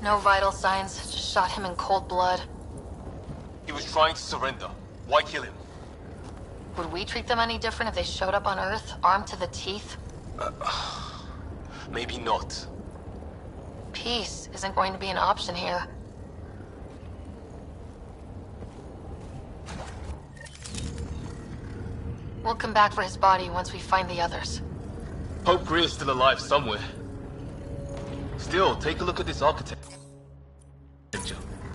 No vital signs, just shot him in cold blood. He was trying to surrender. Why kill him? Would we treat them any different if they showed up on Earth, armed to the teeth? Maybe not. Peace isn't going to be an option here. We'll come back for his body once we find the others. Hope Greer's still alive somewhere. Still, take a look at this architecture.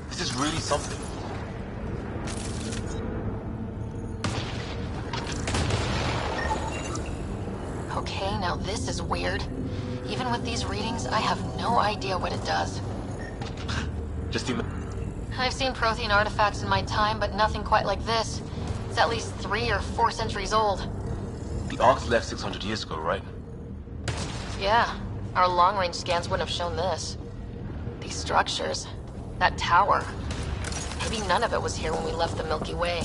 This is really something. Okay, now this is weird. Even with these readings, I have no idea what it does. Just I've seen Prothean artifacts in my time, but nothing quite like this. It's at least 3 or 4 centuries old. The Arks left 600 years ago, right? Yeah, our long-range scans wouldn't have shown this. These structures, that tower. Maybe none of it was here when we left the Milky Way.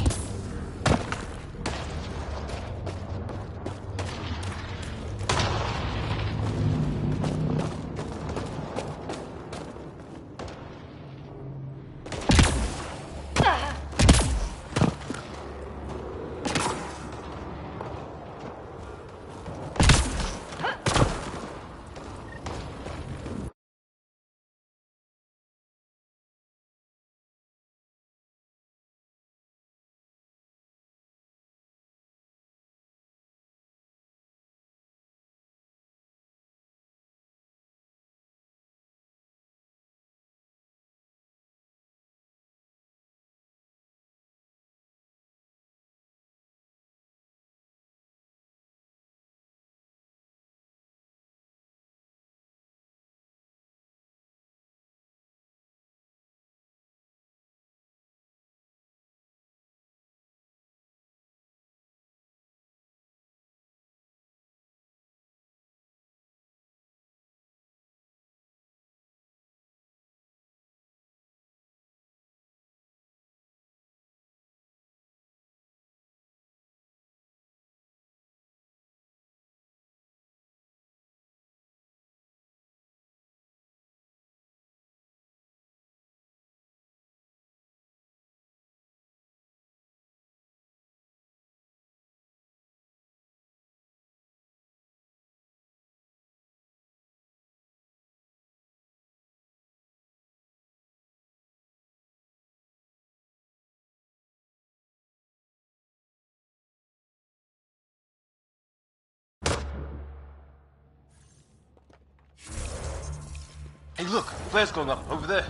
Hey look, flare's going up, over there.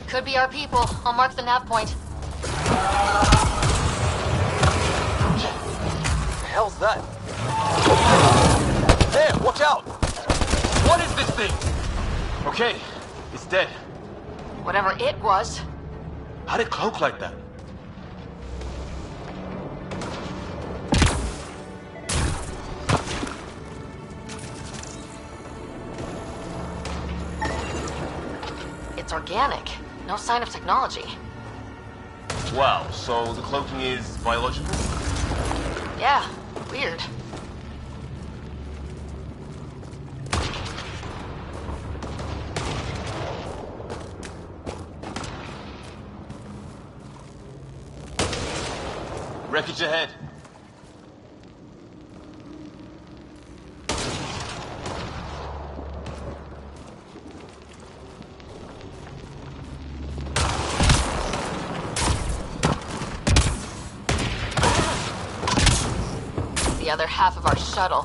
Could be our people. I'll mark the nav point. What the hell's that? There, watch out! What is this thing? Okay, it's dead. Whatever it was. How'd it cloak like that? It's organic. No sign of technology. Wow, so the cloaking is biological? Yeah, weird. Wreckage ahead. The other half of our shuttle.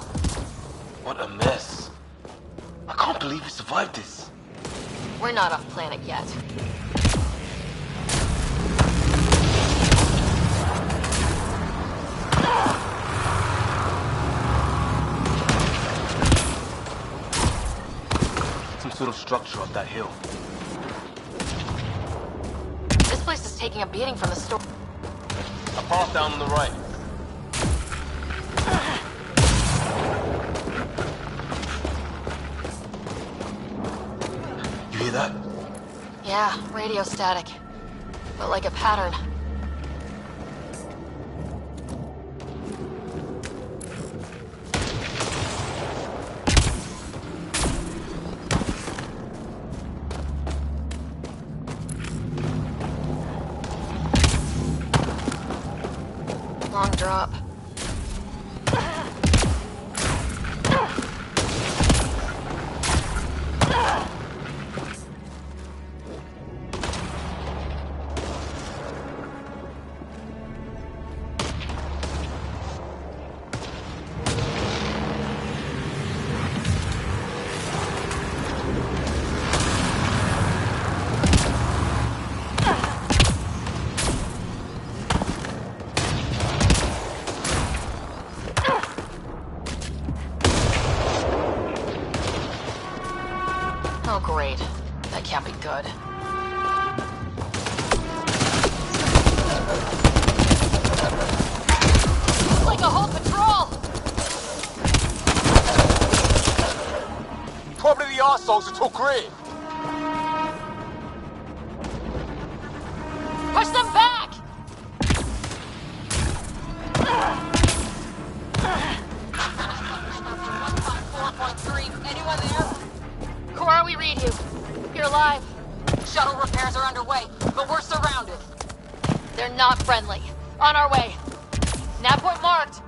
What a mess. I can't believe we survived this. We're not off planet yet. Some sort of structure up that hill. This place is taking a beating from the storm. A path down on the right. You hear that? Yeah, radio static. But like a pattern. long drop. Oh, great. That can't be good. Like a whole patrol! Probably the arseholes that took Ray. Push them back! Anyone there? Cora, we read you. You're alive. Shuttle repairs are underway, but we're surrounded. They're not friendly. On our way. Nav point marked.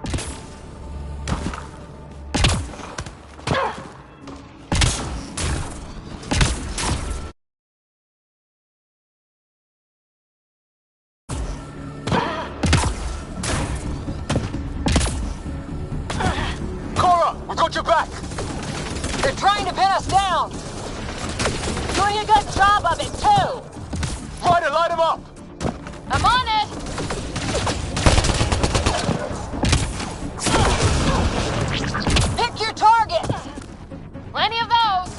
Cora, we got your back. They're trying to pin us down. Doing a good job of it, too. Ryder, light him up. I'm on it! Pick your target. Plenty of those!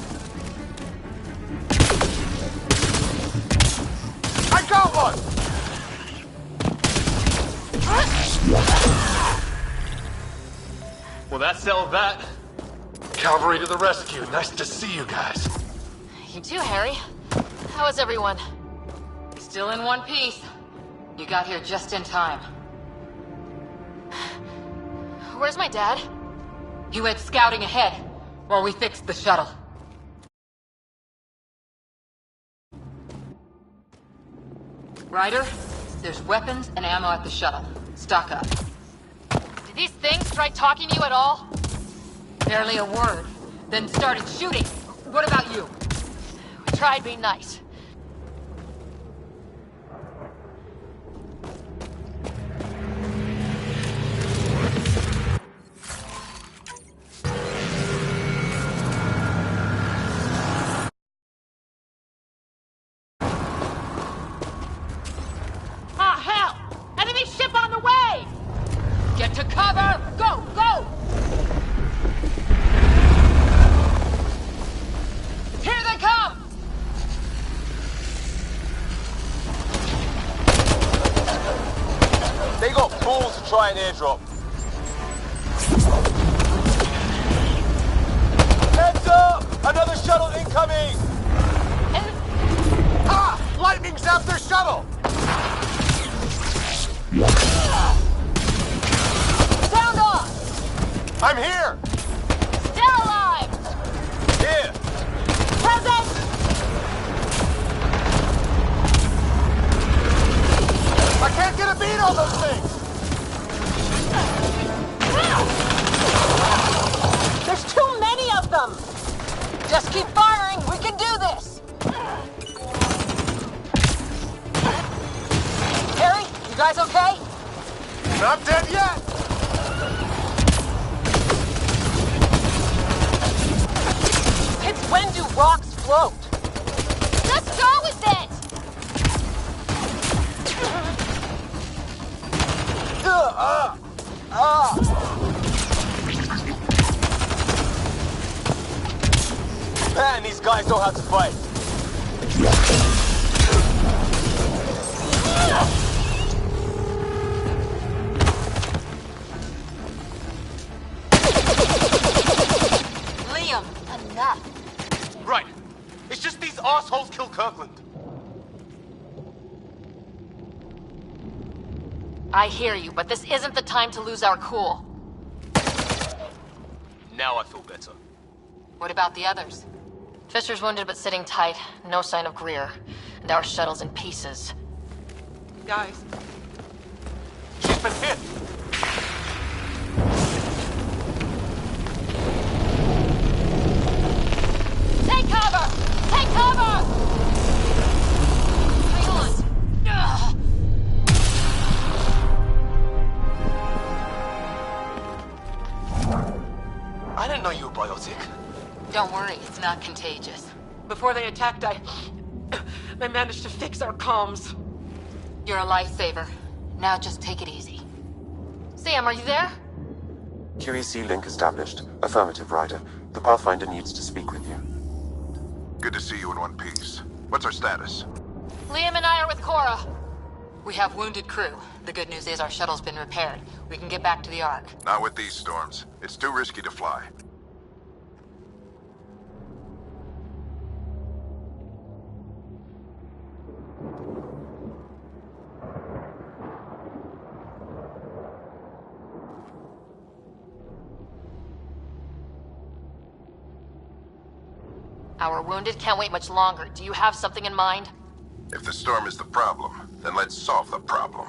I got one. Well, that settled that. Cavalry to the rescue. Nice to see you guys. You too, Harry. How is everyone? Still in one piece. You got here just in time. Where's my dad? He went scouting ahead while we fixed the shuttle. Ryder, there's weapons and ammo at the shuttle. Stock up. Did these things try talking to you at all? Barely a word. Then started shooting. What about you? We tried being nice. Ah, hell! Enemy ship on the way! Get to cover! Go, go! Here they come! They got balls to try an airdrop. Heads up! Another shuttle incoming! Ah! Lightning zapped their shuttle! Sound off! I'm here! Still alive! Here! Present! I can't get a beat on those things! There's too many of them! Just keep firing, we can do this! Harry, you guys okay? Not dead yet! It's when do rocks float? Let's go with it! Man, these guys know how to fight. Liam, enough. Right. It's just these assholes kill Kirkland. I hear you, but this isn't the time to lose our cool. Now I feel better. What about the others? Fisher's wounded but sitting tight. No sign of Greer. And our shuttle's in pieces. Guys, She's been hit. Don't worry, it's not contagious. Before they attacked, I managed to fix our comms. You're a lifesaver. Now just take it easy. Sam, are you there? QEC link established. Affirmative, Ryder. The Pathfinder needs to speak with you. Good to see you in one piece. What's our status? Liam and I are with Cora. We have wounded crew. The good news is our shuttle's been repaired. We can get back to the Ark. Not with these storms. It's too risky to fly. Our wounded can't wait much longer. Do you have something in mind? If the storm is the problem, then let's solve the problem.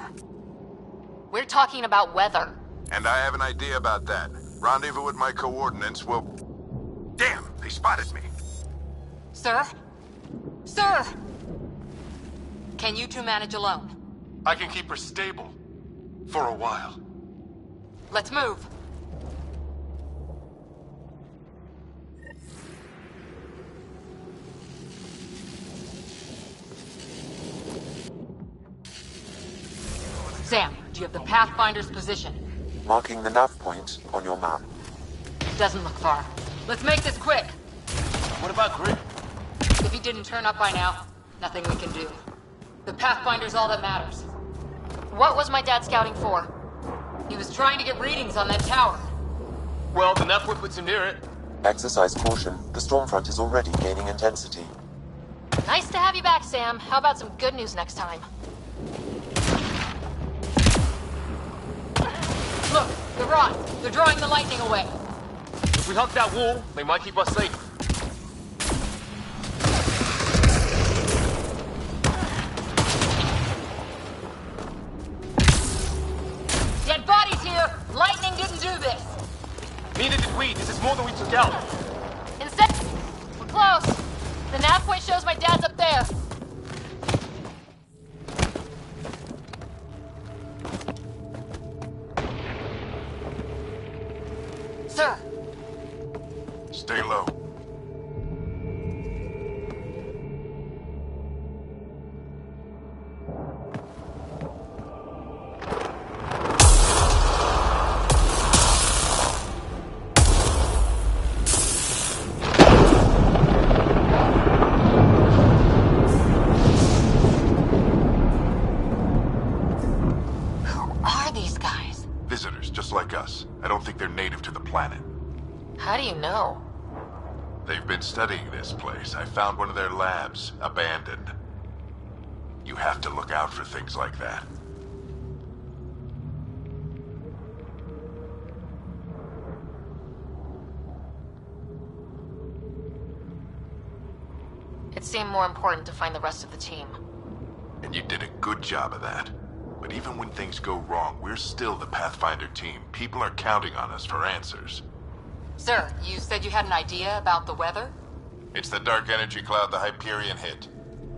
We're talking about weather. And I have an idea about that. Rendezvous with my coordinates will... Damn, they spotted me. Sir? Sir! Can you two manage alone? I can keep her stable. For a while. Let's move. Sam, do you have the Pathfinder's position? Marking the nav point on your map. Doesn't look far. Let's make this quick. What about Grid? If he didn't turn up by now, nothing we can do. The Pathfinder's all that matters. What was my dad scouting for? He was trying to get readings on that tower. Well, the nav point puts him near it. Exercise caution. The storm front is already gaining intensity. Nice to have you back, Sam. How about some good news next time? Look, the rods. They're drawing the lightning away. If we hug that wall, they might keep us safe. Dead bodies here! Lightning didn't do this! Neither did we. This is more than we took out. Instead, we're close. The nav point shows my dad's up there. Sir! Stay low. Visitors, just like us. I don't think they're native to the planet. How do you know? They've been studying this place. I found one of their labs, abandoned. You have to look out for things like that. It seemed more important to find the rest of the team. And you did a good job of that. But even when things go wrong, we're still the Pathfinder team. People are counting on us for answers. Sir, you said you had an idea about the weather? It's the dark energy cloud the Hyperion hit.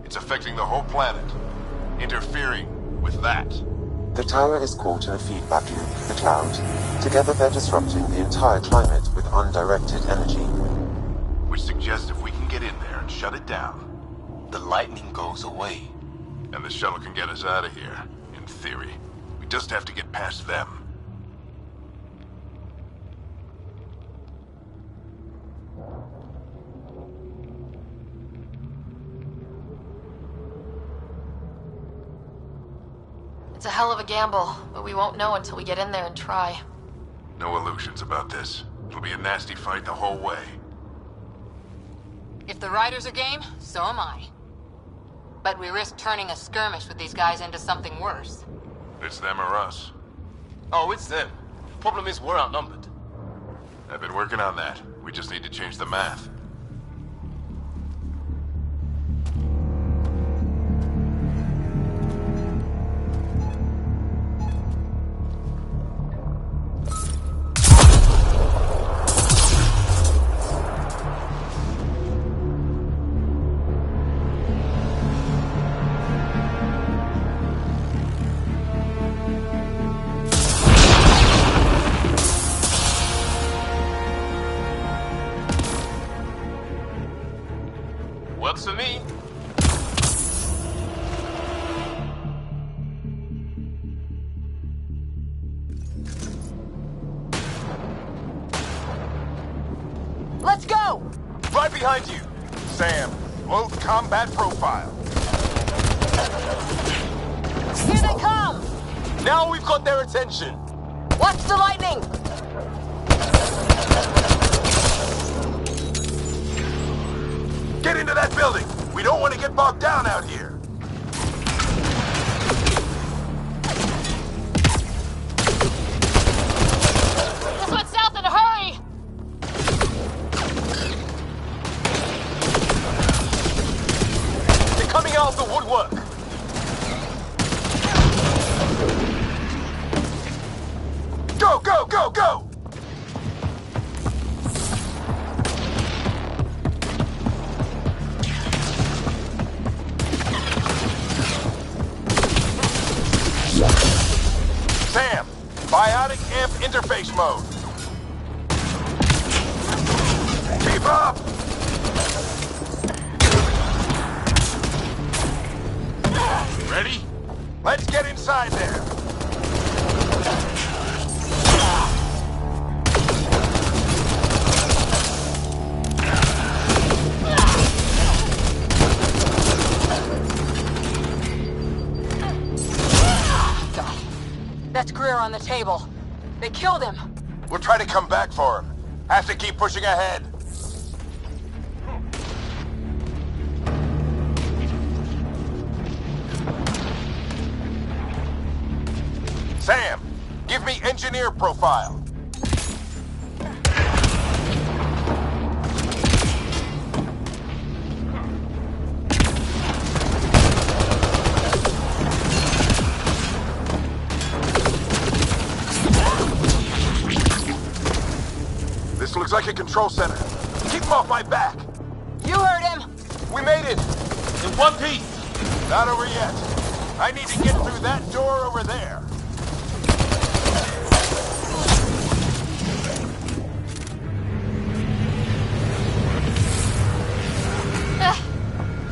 It's affecting the whole planet. Interfering with that. The tower is caught in a feedback loop with the cloud. Together they're disrupting the entire climate with undirected energy. Which suggests if we can get in there and shut it down, The lightning goes away. and the shuttle can get us out of here, in theory. We just have to get past them. It's a hell of a gamble, but we won't know until we get in there and try. No illusions about this. It'll be a nasty fight the whole way. If the riders are game, so am I. But we risk turning a skirmish with these guys into something worse. It's them or us. Oh, it's them. Problem is, we're outnumbered. I've been working on that. We just need to change the math. behind you. Sam, low combat profile. Here they come! Now we've got their attention. Watch the lightning! Get into that building! We don't want to get bogged down out here! This one's south in a hurry! They're coming out of the woodwork. Go, go, go, go! Sam, biotic amp interface mode. Keep up! Ready? Let's get inside there. That's Greer on the table. They killed him. We'll try to come back for him. Have to keep pushing ahead. Sam, give me engineer profile. This looks like a control center. Keep him off my back. You heard him! We made it. In one piece. Not over yet. I need to get through that door over there.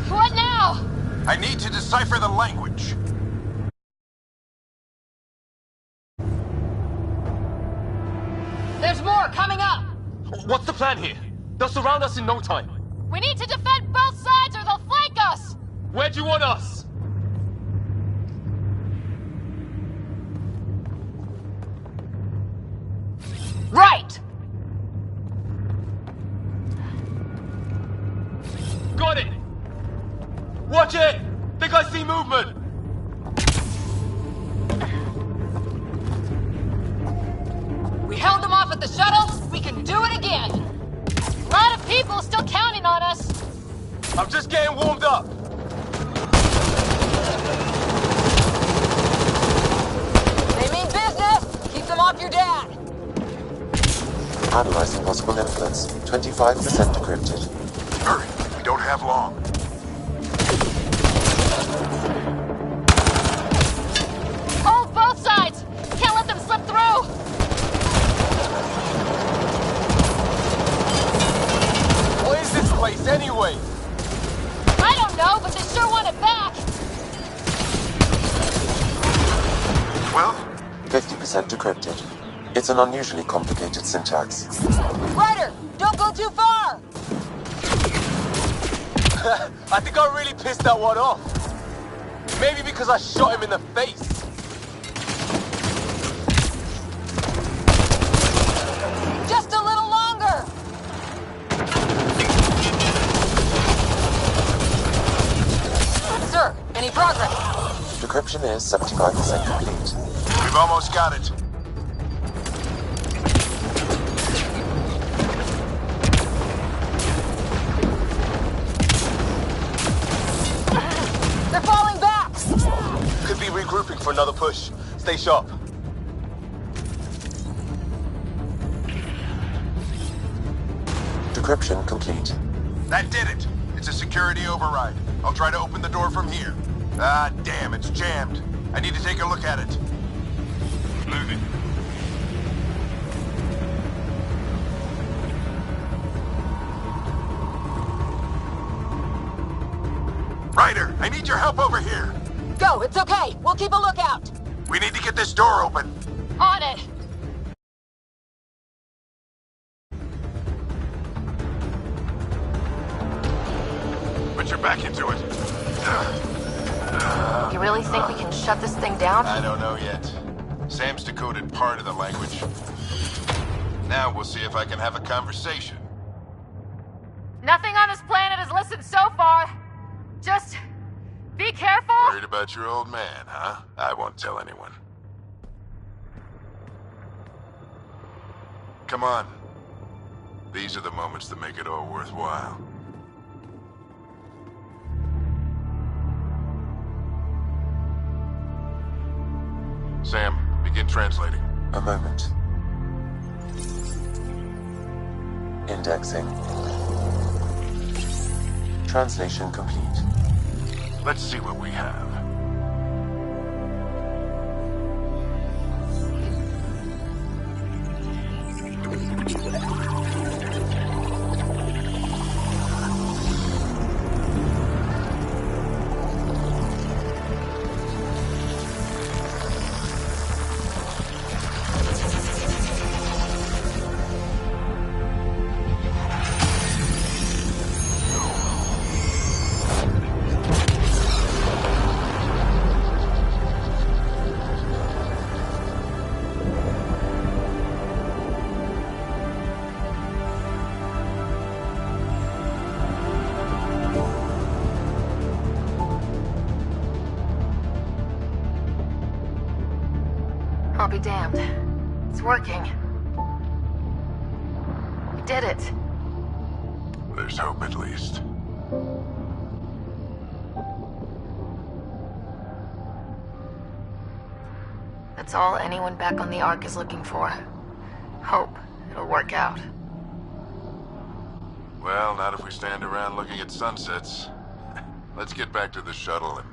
What now? I need to decipher the language. There's more coming up! What's the plan here? They'll surround us in no time. We need to defend both sides or they'll flank us! Where do you want us? Right! Got it! Watch it! Think I see movement! We held them off at the shuttle. We can do it again. A lot of people still counting on us. I'm just getting warmed up. They mean business. Keep them off your dad. Analyzing possible influence. 25% decrypted. Hurry, we don't have long. Hold both sides! Can't let them slip through! What is this place anyway? I don't know, but they sure want it back! Well, 50% decrypted. It's an unusually complicated syntax. Ryder, don't go too far! I think I really pissed that one off. Maybe because I shot him in the face. Just a little longer! Sir, any progress? Decryption is 75% complete. we've almost got it. They're falling back! Could be regrouping for another push. Stay sharp. Decryption complete. That did it. It's a security override. I'll try to open the door from here. Ah, damn, it's jammed. I need to take a look at it. Moving. Ryder, I need your help over here. Go, it's okay. We'll keep a lookout. We need to get this door open. On it! put your back into it. You really think we can shut this thing down? I don't know yet. Sam's decoded part of the language. Now we'll see if I can have a conversation. Nothing on this planet has listened so far. Just be careful. Worried about your old man, huh? I won't tell anyone. Come on. These are the moments that make it all worthwhile. Sam, begin translating. A moment. Indexing. Translation complete. Let's see what we have. I'll be damned. It's working. We did it. There's hope at least. That's all anyone back on the Ark is looking for. Hope it'll work out. Well, not if we stand around looking at sunsets. Let's get back to the shuttle and...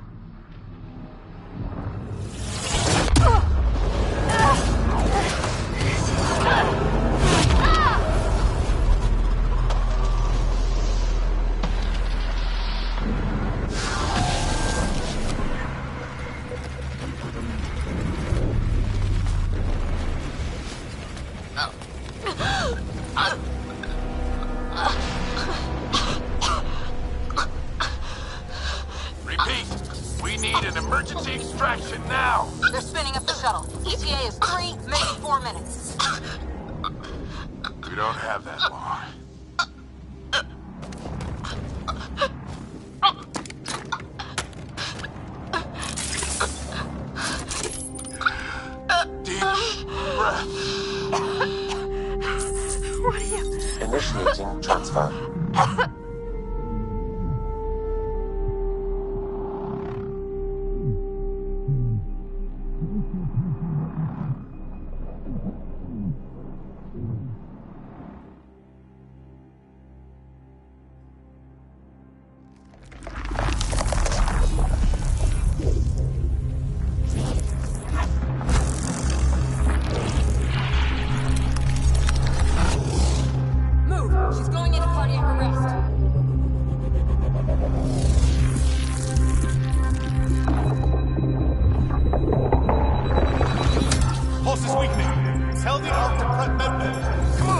Repeat! We need an emergency extraction now! They're spinning up the shuttle. ETA is 3, maybe 4 minutes. We don't have that long. Deep breath. What are you... Initiating transfer. Move! She's going into cardiac arrest. Pulse is weakening. Tell the Ark to prep medbay. Come on!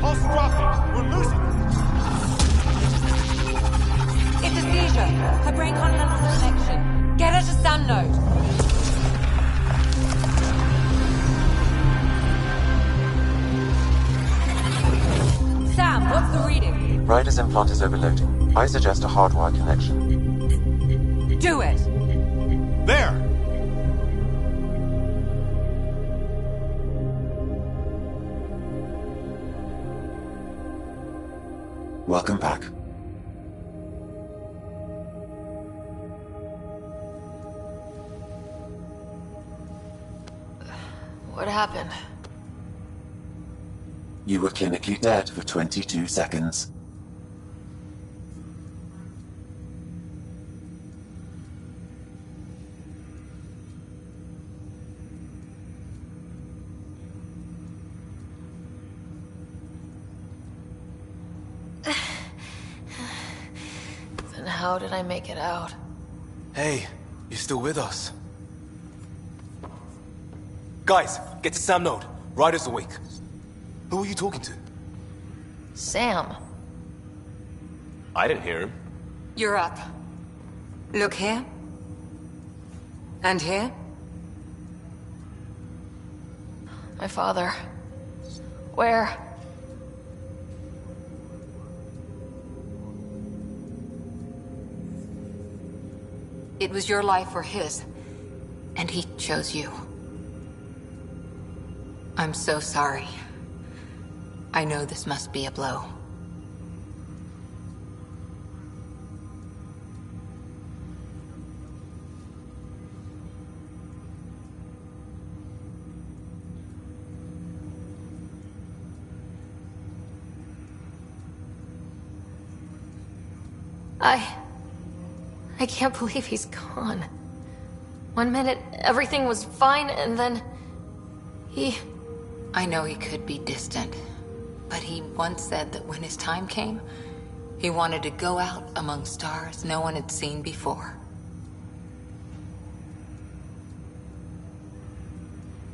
Pulse dropping. We're losing. It's a seizure. Her brain can't handle the connection. Get her to sound node. Sam, what's the reading? Rider's implant is overloading. I suggest a hardwire connection. Do it! There! Welcome back. What happened? You were clinically dead for 22 seconds. Then how did I make it out? Hey, you still with us? Guys, get to Sam Node. Ryder's awake. Who are you talking to? Sam. I didn't hear him. You're up. Look here. And here. My father. Where? It was your life or his. And he chose you. I'm so sorry. I know this must be a blow. I can't believe he's gone. One minute, everything was fine, and then... I know he could be distant, but he once said that when his time came, he wanted to go out among stars no one had seen before.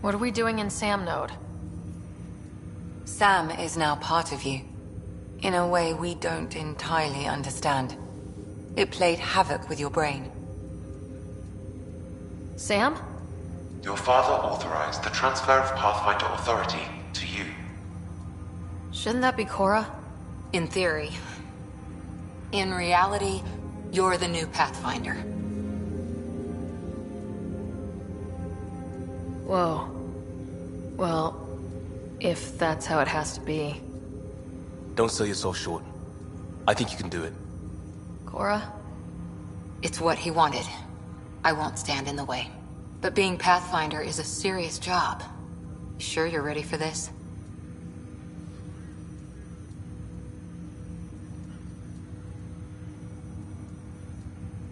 What are we doing in Sam Node? Sam is now part of you, in a way we don't entirely understand. It played havoc with your brain. Sam? Your father authorized the transfer of Pathfinder authority to you. Shouldn't that be Cora? In theory. In reality, you're the new Pathfinder. Whoa. Well, if that's how it has to be. Don't sell yourself short. I think you can do it. Cora? It's what he wanted. I won't stand in the way. But being Pathfinder is a serious job. Sure you're ready for this?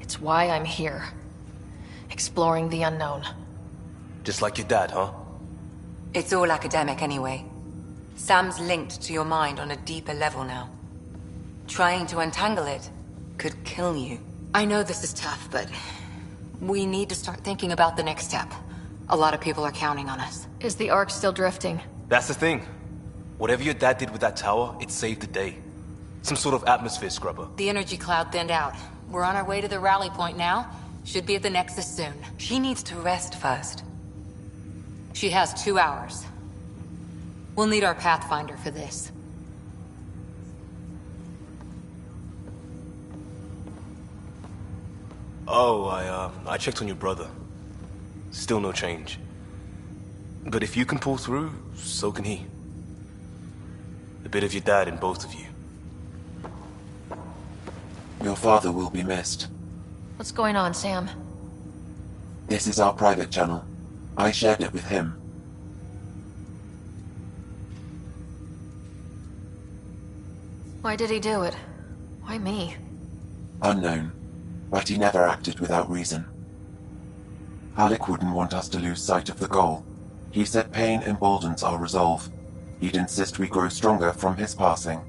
It's why I'm here. Exploring the unknown. Just like your dad, huh? It's all academic anyway. Sam's linked to your mind on a deeper level now. Trying to untangle it could kill you. I know this is tough, but we need to start thinking about the next step. A lot of people are counting on us. Is the Ark still drifting? That's the thing. Whatever your dad did with that tower, it saved the day. Some sort of atmosphere scrubber. The energy cloud thinned out. We're on our way to the rally point now. Should be at the Nexus soon. She needs to rest first. She has 2 hours. We'll need our Pathfinder for this. Oh, I checked on your brother. Still no change. But if you can pull through, so can he. A bit of your dad in both of you. Your father will be missed. What's going on, Sam? This is our private channel. I shared it with him. Why did he do it? Why me? Unknown, but he never acted without reason. Alec wouldn't want us to lose sight of the goal. He said pain emboldens our resolve. He'd insist we grow stronger from his passing.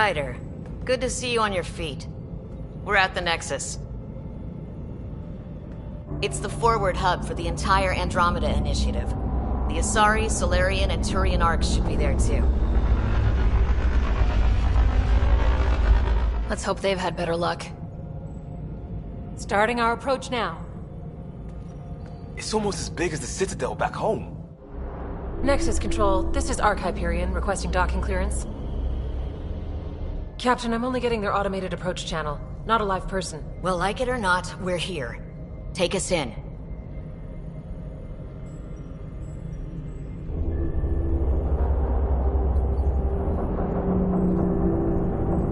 Ryder. Good to see you on your feet. We're at the Nexus. It's the forward hub for the entire Andromeda initiative. The Asari, Solarian, and Turian arcs should be there too. Let's hope they've had better luck. Starting our approach now. It's almost as big as the Citadel back home. Nexus Control, this is Arc Hyperion requesting docking clearance. Captain, I'm only getting their automated approach channel, not a live person. Well, like it or not, we're here. Take us in.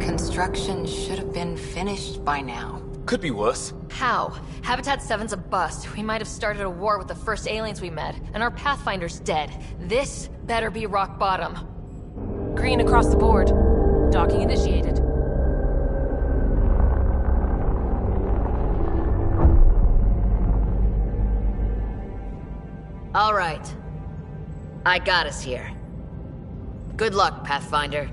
Construction should have been finished by now. Could be worse. How? Habitat 7's a bust. We might have started a war with the first aliens we met, and our Pathfinder's dead. This better be rock bottom. Green across the board. Docking initiated. All right. I got us here. Good luck, Pathfinder.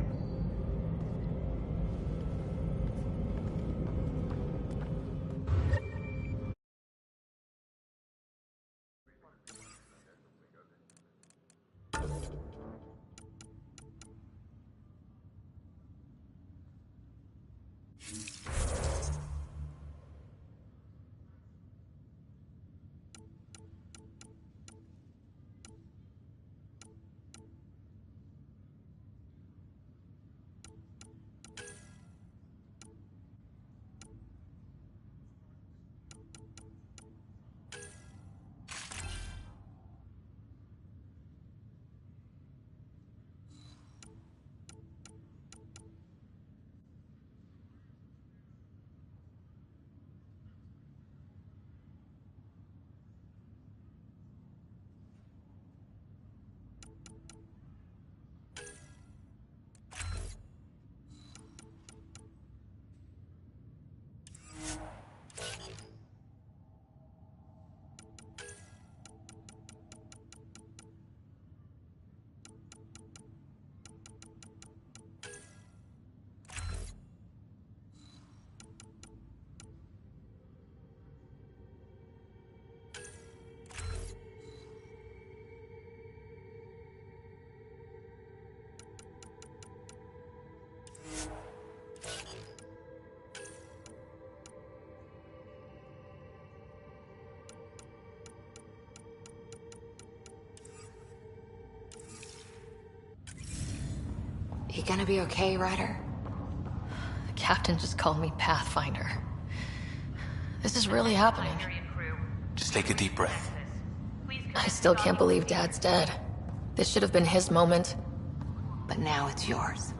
You gonna be okay, Ryder? The captain just called me Pathfinder. This is really happening. Just take a deep breath. I still can't believe Dad's dead. This should have been his moment. But now it's yours.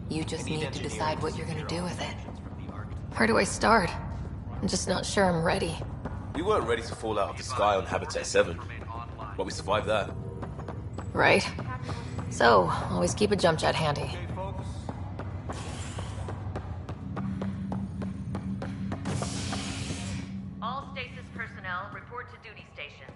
You just need to decide what you're gonna do with it. Where do I start? I'm just not sure I'm ready. We weren't ready to fall out of the sky on Habitat 7, but we survived that. Right? So, always keep a jump jet handy. All stasis personnel report to duty stations.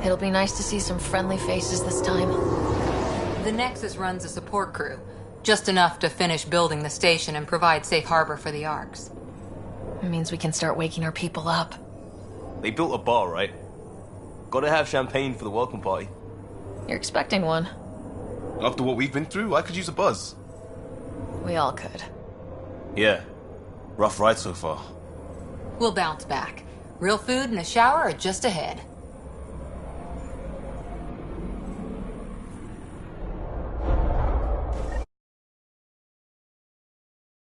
It'll be nice to see some friendly faces this time. The Nexus runs a support crew. Just enough to finish building the station and provide safe harbor for the Arks. It means we can start waking our people up. They built a bar, right? Gotta have champagne for the welcome party. You're expecting one. After what we've been through, I could use a buzz. We all could. Yeah. Rough ride so far. We'll bounce back. Real food and a shower are just ahead.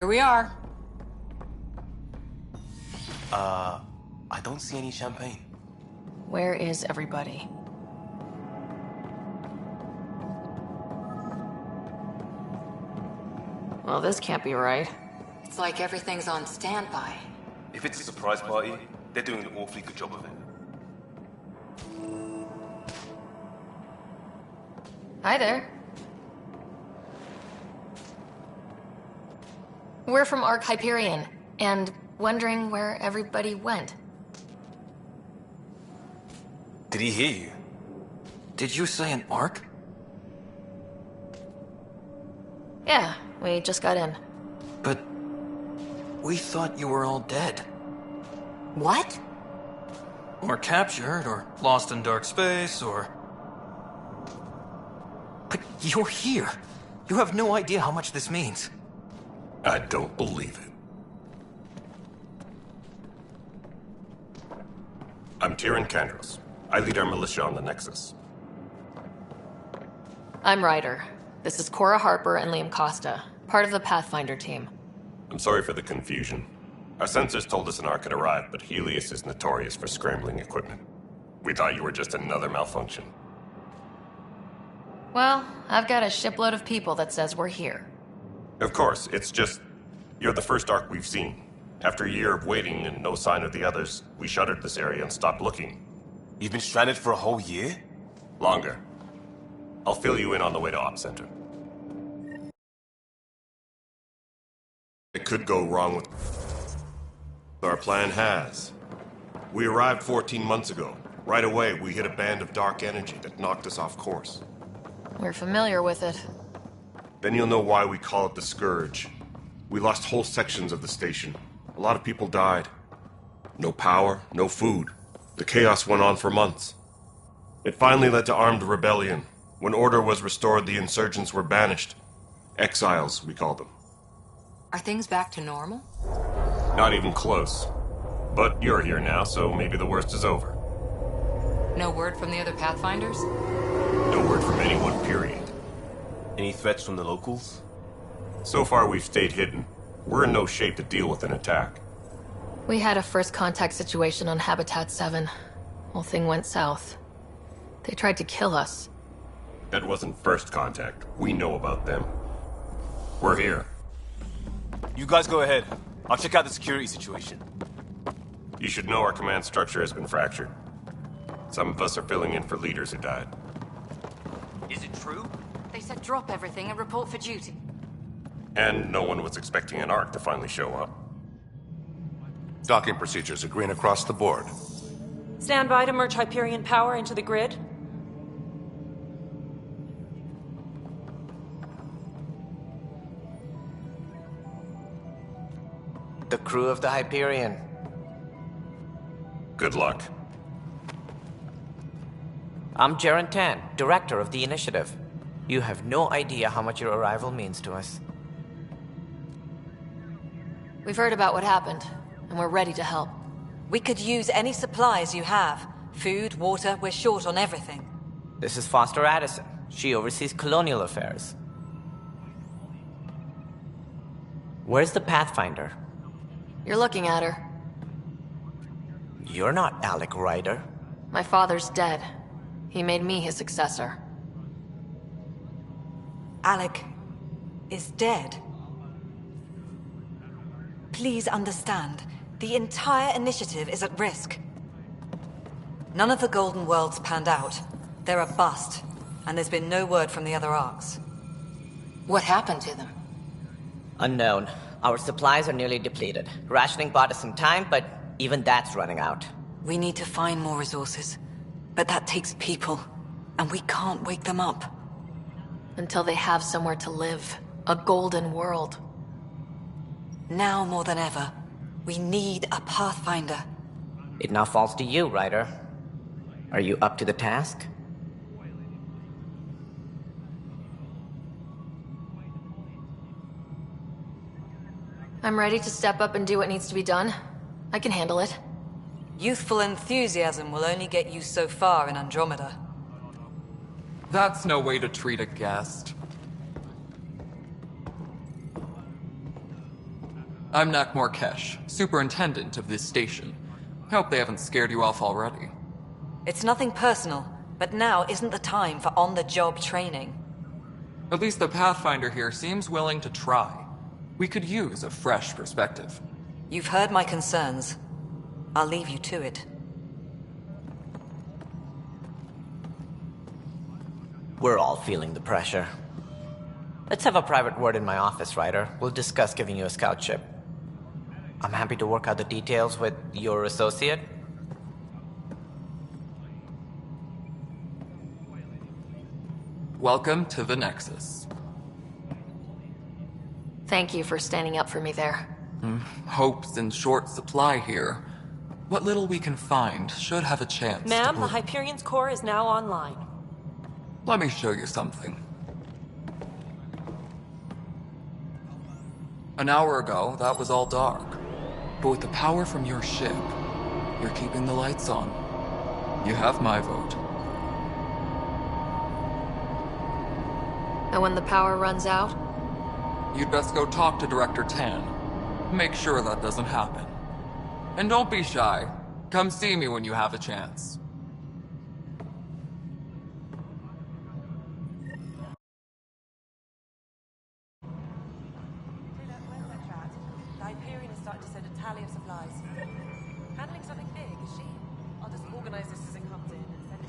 Here we are. I don't see any champagne. Where is everybody? Well, this can't be right. It's like everything's on standby. If it's a surprise party, they're doing an awfully good job of it. Hi there. We're from Arc Hyperion, and wondering where everybody went. Did he hear you? Did you say an Ark? Yeah, we just got in. But we thought you were all dead. What? Or captured, or lost in dark space, or... But you're here. You have no idea how much this means. I don't believe it. I'm Tyrion Kandros. I lead our militia on the Nexus. I'm Ryder. This is Cora Harper and Liam Costa, part of the Pathfinder team. I'm sorry for the confusion. Our sensors told us an Ark had arrived, but Helios is notorious for scrambling equipment. We thought you were just another malfunction. Well, I've got a shipload of people that says we're here. Of course, it's just... you're the first Ark we've seen. After a year of waiting and no sign of the others, we shuttered this area and stopped looking. You've been stranded for a whole year? Longer. I'll fill you in on the way to Op Center. It could go wrong with... Our plan has. We arrived 14 months ago. Right away, we hit a band of dark energy that knocked us off course. We're familiar with it. Then you'll know why we call it the Scourge. We lost whole sections of the station. A lot of people died. No power, no food. The chaos went on for months. It finally led to armed rebellion. When order was restored, the insurgents were banished. Exiles, we call them. Are things back to normal? Not even close. But you're here now, so maybe the worst is over. No word from the other Pathfinders? No word from anyone, period. Any threats from the locals? So far, we've stayed hidden. We're in no shape to deal with an attack. We had a first contact situation on Habitat 7. Whole thing went south. They tried to kill us. That wasn't first contact. We know about them. We're here. You guys go ahead. I'll check out the security situation. You should know our command structure has been fractured. Some of us are filling in for leaders who died. Is it true? They said drop everything and report for duty. And no one was expecting an Ark to finally show up. Docking procedures are green across the board. Stand by to merge Hyperion power into the grid. The crew of the Hyperion. Good luck. I'm Jaren Tan, director of the initiative. You have no idea how much your arrival means to us. We've heard about what happened, and we're ready to help. We could use any supplies you have. Food, water, we're short on everything. This is Foster Addison. She oversees colonial affairs. Where's the Pathfinder? You're looking at her. You're not Alec Ryder. My father's dead. He made me his successor. Alec is dead. Please understand, the entire initiative is at risk. None of the Golden Worlds panned out. They're a bust, and there's been no word from the other arcs. What happened to them? Unknown. Our supplies are nearly depleted. Rationing bought us some time, but even that's running out. We need to find more resources, but that takes people, and we can't wake them up. Until they have somewhere to live. A golden world. Now more than ever, we need a Pathfinder. It now falls to you, Ryder. Are you up to the task? I'm ready to step up and do what needs to be done. I can handle it. Youthful enthusiasm will only get you so far in Andromeda. That's no way to treat a guest. I'm Nak Morkesh, superintendent of this station. Hope they haven't scared you off already. It's nothing personal, but now isn't the time for on-the-job training. At least the Pathfinder here seems willing to try. We could use a fresh perspective. You've heard my concerns. I'll leave you to it. We're all feeling the pressure. Let's have a private word in my office, Ryder. We'll discuss giving you a scout ship. I'm happy to work out the details with your associate. Welcome to the Nexus. Thank you for standing up for me there. Hope's in short supply here. What little we can find should have a chance to Ma'am, the prove- Hyperion's core is now online. Let me show you something. An hour ago, that was all dark. But with the power from your ship, you're keeping the lights on. You have my vote. And when the power runs out? You'd best go talk to Director Tan. Make sure that doesn't happen. And don't be shy. Come see me when you have a chance. The Hyperion is starting to send a tally of supplies. Handling something big, is she? I'll just organize this as it comes in and send it.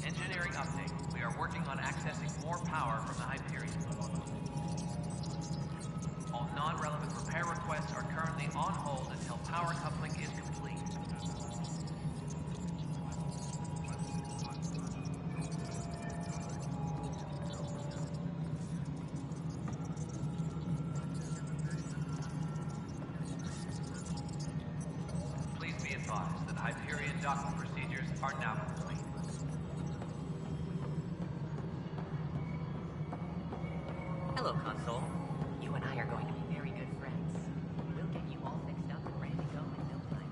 Engineering update. We are working on accessing more power from the Hyperion. All non-relevant repair requests are currently on hold until power coupling is complete. Please be advised that Hyperion docking procedures are now complete. Hello, Console. You and I are going to be very good friends. We'll get you all fixed up and ready to go in no time.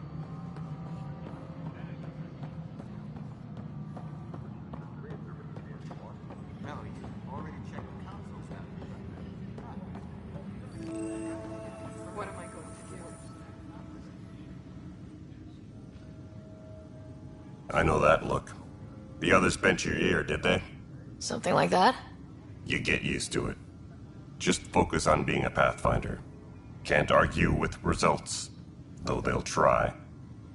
Melody, you've already checked the console status. What am I going to do? I know that look. The others bent your ear, did they? Something like that? You get used to it. Just focus on being a Pathfinder. Can't argue with results, though they'll try.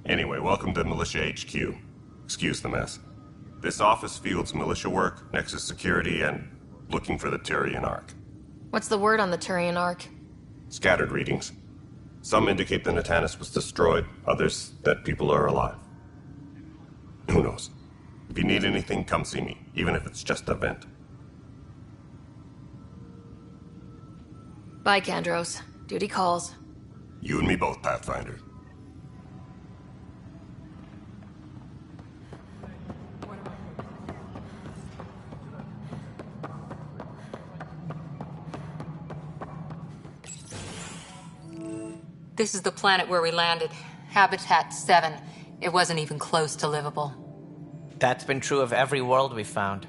Anyway, welcome to Militia HQ. Excuse the mess. This office fields militia work, Nexus security, and looking for the Turian Ark. What's the word on the Turian Ark? Scattered readings. Some indicate the Natanus was destroyed, others that people are alive. Who knows? If you need anything, come see me, even if it's just a vent. Bye, Kandros. Duty calls. You and me both, Pathfinder. This is the planet where we landed. Habitat 7. It wasn't even close to livable. That's been true of every world we've found.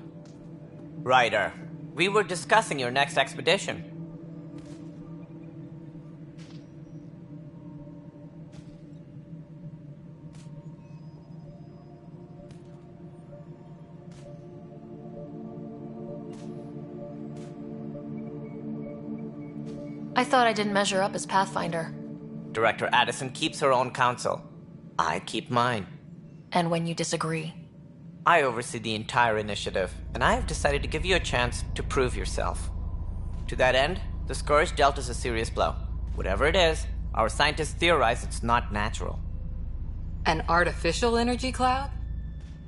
Ryder, we were discussing your next expedition. I thought I didn't measure up as Pathfinder. Director Addison keeps her own counsel. I keep mine. And when you disagree? I oversee the entire initiative, and I have decided to give you a chance to prove yourself. To that end, the Scourge dealt us a serious blow. Whatever it is, our scientists theorize it's not natural. An artificial energy cloud?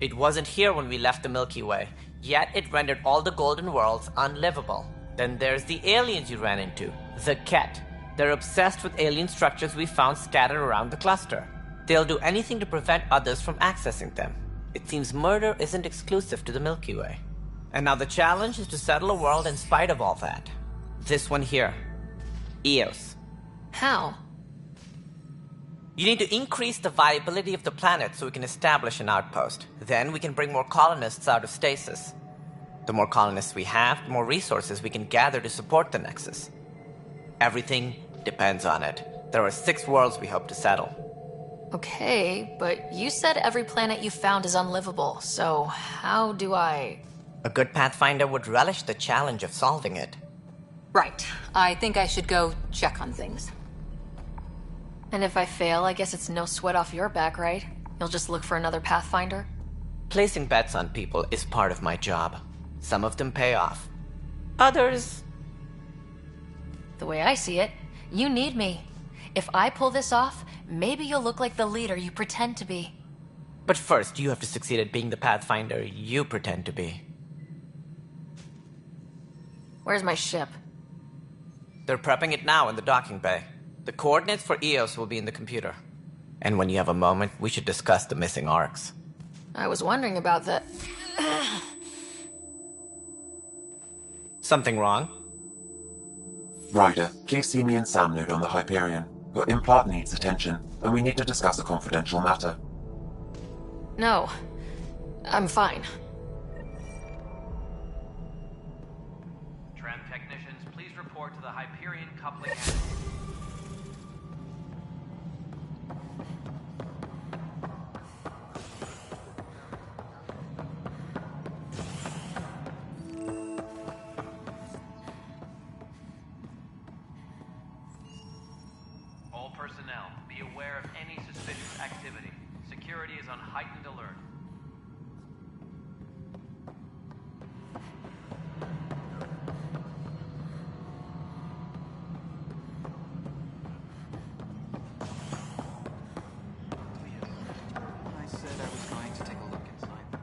It wasn't here when we left the Milky Way, yet it rendered all the Golden Worlds unlivable. Then there's the aliens you ran into, the Ket. They're obsessed with alien structures we found scattered around the cluster. They'll do anything to prevent others from accessing them. It seems murder isn't exclusive to the Milky Way. And now the challenge is to settle a world in spite of all that. This one here. Eos. How? You need to increase the viability of the planet so we can establish an outpost. Then we can bring more colonists out of stasis. The more colonists we have, the more resources we can gather to support the Nexus. Everything depends on it. There are 6 worlds we hope to settle. Okay, but you said every planet you found is unlivable, so how do I... A good Pathfinder would relish the challenge of solving it. Right. I think I should go check on things. And if I fail, I guess it's no sweat off your back, right? You'll just look for another Pathfinder? Placing bets on people is part of my job. Some of them pay off. Others... The way I see it, you need me. If I pull this off, maybe you'll look like the leader you pretend to be. But first, you have to succeed at being the Pathfinder you pretend to be. Where's my ship? They're prepping it now in the docking bay. The coordinates for EOS will be in the computer. And when you have a moment, we should discuss the missing arcs. I was wondering about that. Something wrong? Ryder, please see me and Sam Node on the Hyperion. Your implant needs attention, and we need to discuss a confidential matter. No. I'm fine. Tram technicians, please report to the Hyperion coupling end. All personnel, be aware of any suspicious activity. Security is on heightened alert. I said I was going to take a look inside.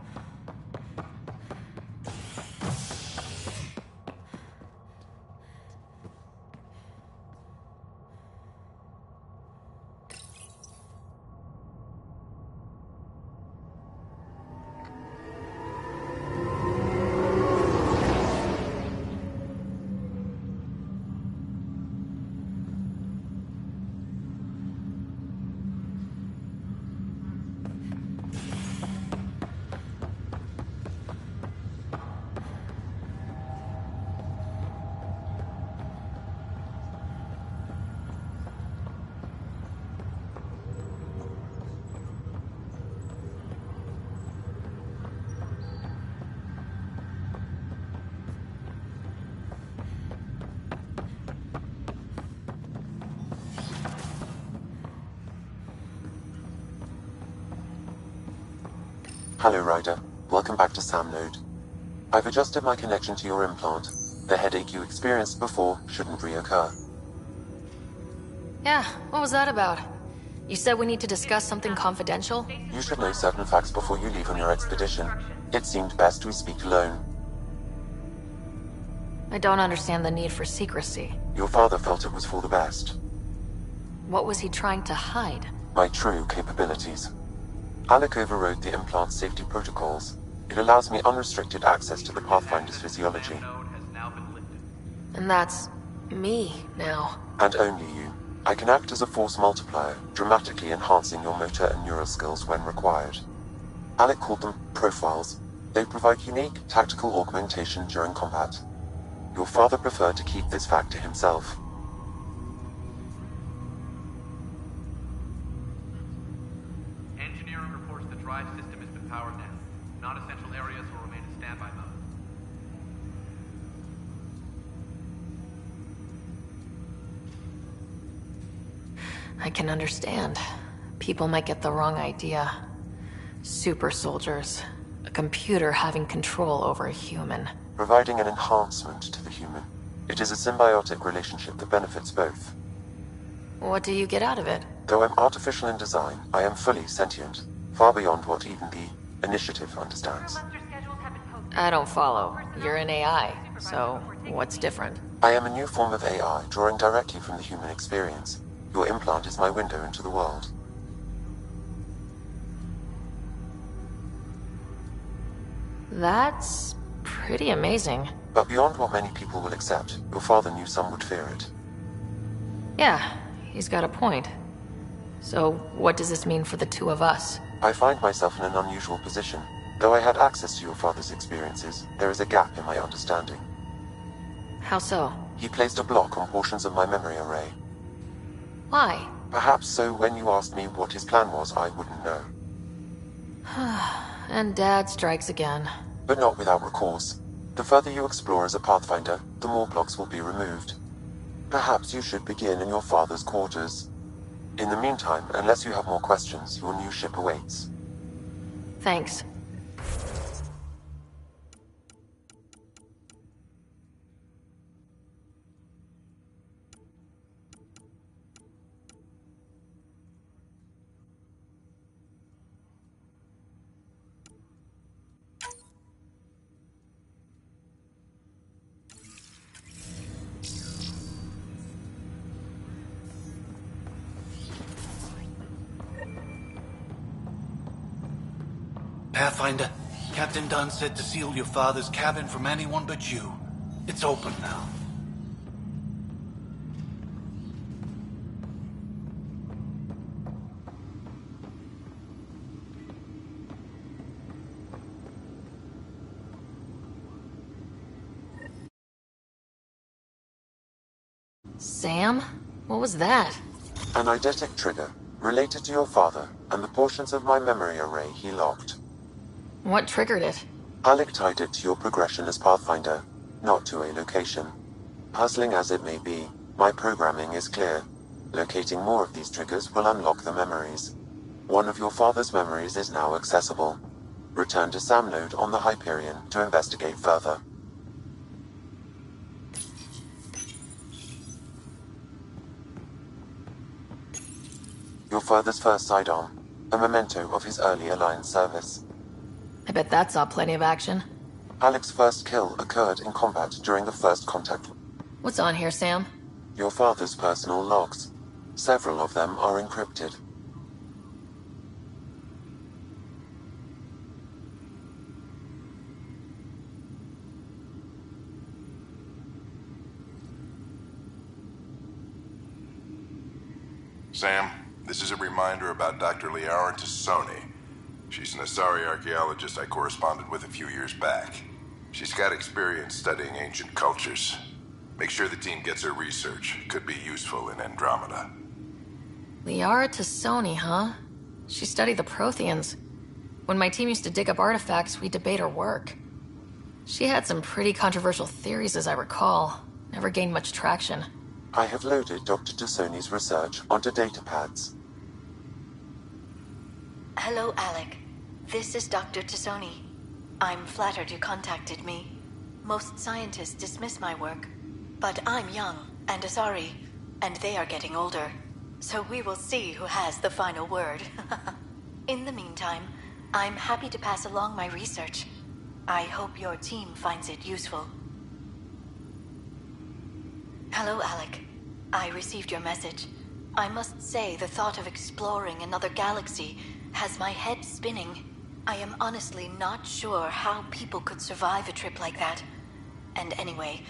Hello, Ryder. Welcome back to Sam Node. I've adjusted my connection to your implant. The headache you experienced before shouldn't reoccur. Yeah, what was that about? You said we need to discuss something confidential? You should know certain facts before you leave on your expedition. It seemed best we speak alone. I don't understand the need for secrecy. Your father felt it was for the best. What was he trying to hide? My true capabilities. Alec overrode the implant's safety protocols. It allows me unrestricted access to the Pathfinder's physiology. And that's me now. And only you. I can act as a force multiplier, dramatically enhancing your motor and neural skills when required. Alec called them profiles. They provide unique tactical augmentation during combat. Your father preferred to keep this fact to himself. Engineering reports the drive system has been powered down. Non-essential areas will remain in standby mode. I can understand. People might get the wrong idea. Super soldiers. A computer having control over a human. Providing an enhancement to the human. It is a symbiotic relationship that benefits both. What do you get out of it? Though I'm artificial in design, I am fully sentient, far beyond what even the Initiative understands. I don't follow. You're an AI, so what's different? I am a new form of AI, drawing directly from the human experience. Your implant is my window into the world. That's pretty amazing. But beyond what many people will accept, your father knew some would fear it. Yeah, he's got a point. So, what does this mean for the two of us? I find myself in an unusual position. Though I had access to your father's experiences, there is a gap in my understanding. How so? He placed a block on portions of my memory array. Why? Perhaps so when you asked me what his plan was, I wouldn't know. And Dad strikes again. But not without recourse. The further you explore as a Pathfinder, the more blocks will be removed. Perhaps you should begin in your father's quarters. In the meantime, unless you have more questions, your new ship awaits. Thanks. Pathfinder, Captain Dunn said to seal your father's cabin from anyone but you. It's open now. Sam? What was that? An eidetic trigger, related to your father, and the portions of my memory array he locked. What triggered it? Alec tied it to your progression as Pathfinder, not to a location. Puzzling as it may be, my programming is clear. Locating more of these triggers will unlock the memories. One of your father's memories is now accessible. Return to Sam Node on the Hyperion to investigate further. Your father's first sidearm, a memento of his early Alliance service. I bet that saw plenty of action. Alec's first kill occurred in combat during the first contact. What's on here, Sam? Your father's personal logs. Several of them are encrypted. Sam, this is a reminder about Dr. Liara Tassoni. She's an Asari archaeologist I corresponded with a few years back. She's got experience studying ancient cultures. Make sure the team gets her research. Could be useful in Andromeda. Liara Tassoni, huh? She studied the Protheans. When my team used to dig up artifacts, we'd debate her work. She had some pretty controversial theories, as I recall. Never gained much traction. I have loaded Dr. Tassoni's research onto datapads. Hello, Alec. This is Dr. Tassoni. I'm flattered you contacted me. Most scientists dismiss my work, but I'm young and Asari, and they are getting older. So we will see who has the final word. In the meantime, I'm happy to pass along my research. I hope your team finds it useful. Hello, Alec. I received your message. I must say the thought of exploring another galaxy has my head spinning. I am honestly not sure how people could survive a trip like that. And anyway,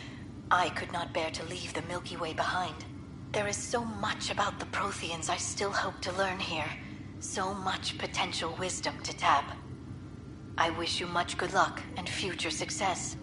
I could not bear to leave the Milky Way behind. There is so much about the Protheans I still hope to learn here. So much potential wisdom to tap. I wish you much good luck and future success.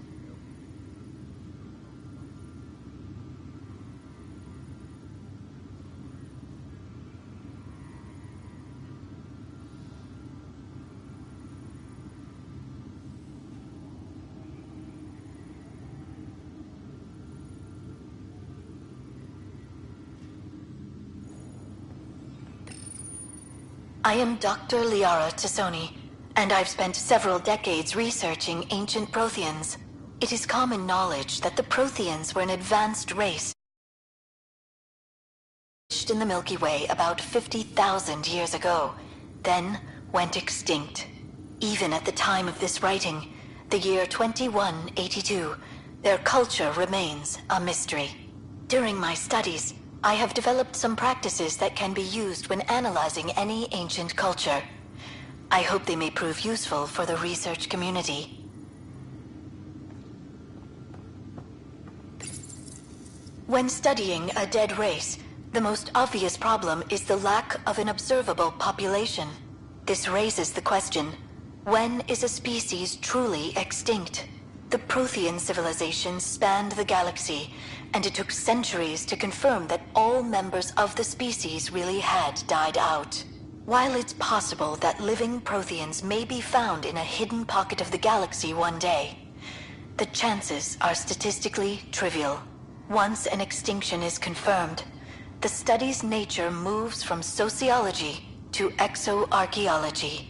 I am Dr. Liara Tassoni, and I've spent several decades researching ancient Protheans. It is common knowledge that the Protheans were an advanced race in the Milky Way about 50,000 years ago, then went extinct. Even at the time of this writing, the year 2182, their culture remains a mystery. During my studies, I have developed some practices that can be used when analyzing any ancient culture. I hope they may prove useful for the research community. When studying a dead race, the most obvious problem is the lack of an observable population. This raises the question, when is a species truly extinct? The Prothean civilization spanned the galaxy, and it took centuries to confirm that all members of the species really had died out. While it's possible that living Protheans may be found in a hidden pocket of the galaxy one day, the chances are statistically trivial. Once an extinction is confirmed, the study's nature moves from sociology to exoarchaeology.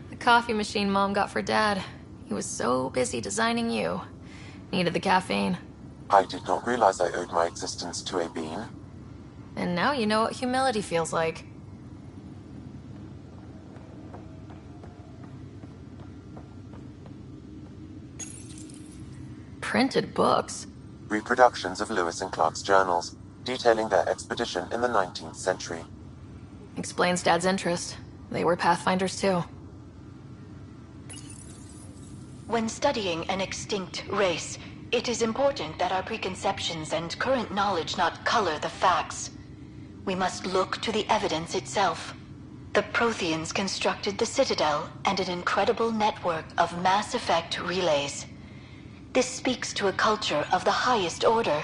The coffee machine Mom got for Dad. He was so busy designing you. Needed the caffeine. I did not realize I owed my existence to a bean. And now you know what humility feels like. Printed books? Reproductions of Lewis and Clark's journals. detailing their expedition in the 19th century. Explains Dad's interest. They were Pathfinders too. When studying an extinct race, it is important that our preconceptions and current knowledge not color the facts. We must look to the evidence itself. The Protheans constructed the Citadel and an incredible network of mass effect relays. This speaks to a culture of the highest order.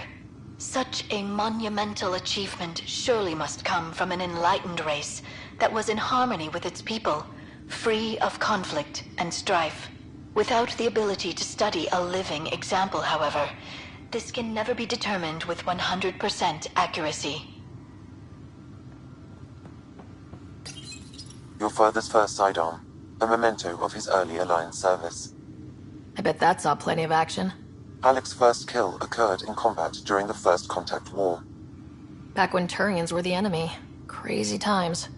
Such a monumental achievement surely must come from an enlightened race that was in harmony with its people, free of conflict and strife. Without the ability to study a living example, however, this can never be determined with 100% accuracy. Your father's first sidearm, a memento of his early Alliance service. I bet that saw plenty of action. Alec's first kill occurred in combat during the First Contact War. Back when Turians were the enemy. Crazy times.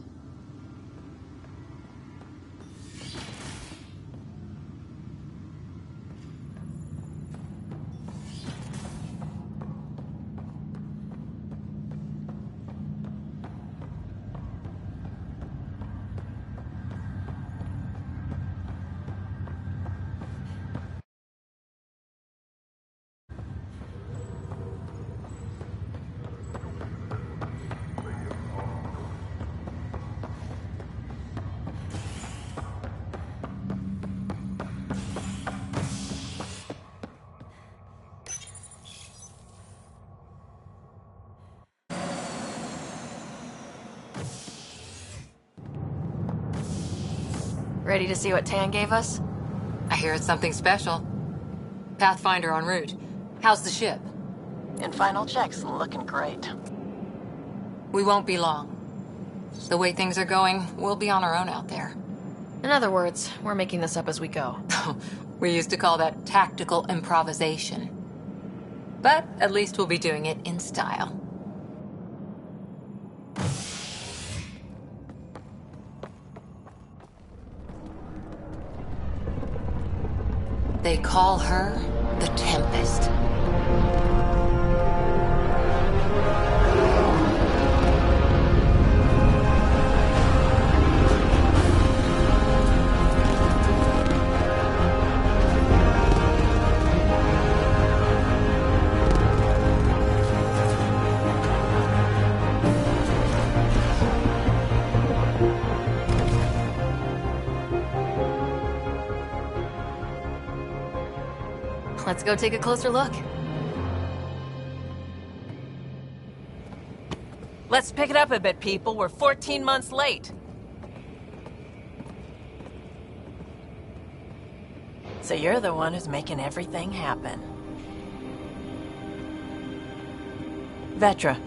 Ready to see what Tan gave us? I hear it's something special. Pathfinder en route. How's the ship? In final checks, looking great. We won't be long. The way things are going, we'll be on our own out there. In other words, we're making this up as we go. We used to call that tactical improvisation. But at least we'll be doing it in style. They call her the Tempest. Let's go take a closer look. Let's pick it up a bit, people. We're 14 months late. So you're the one who's making everything happen. Vetra.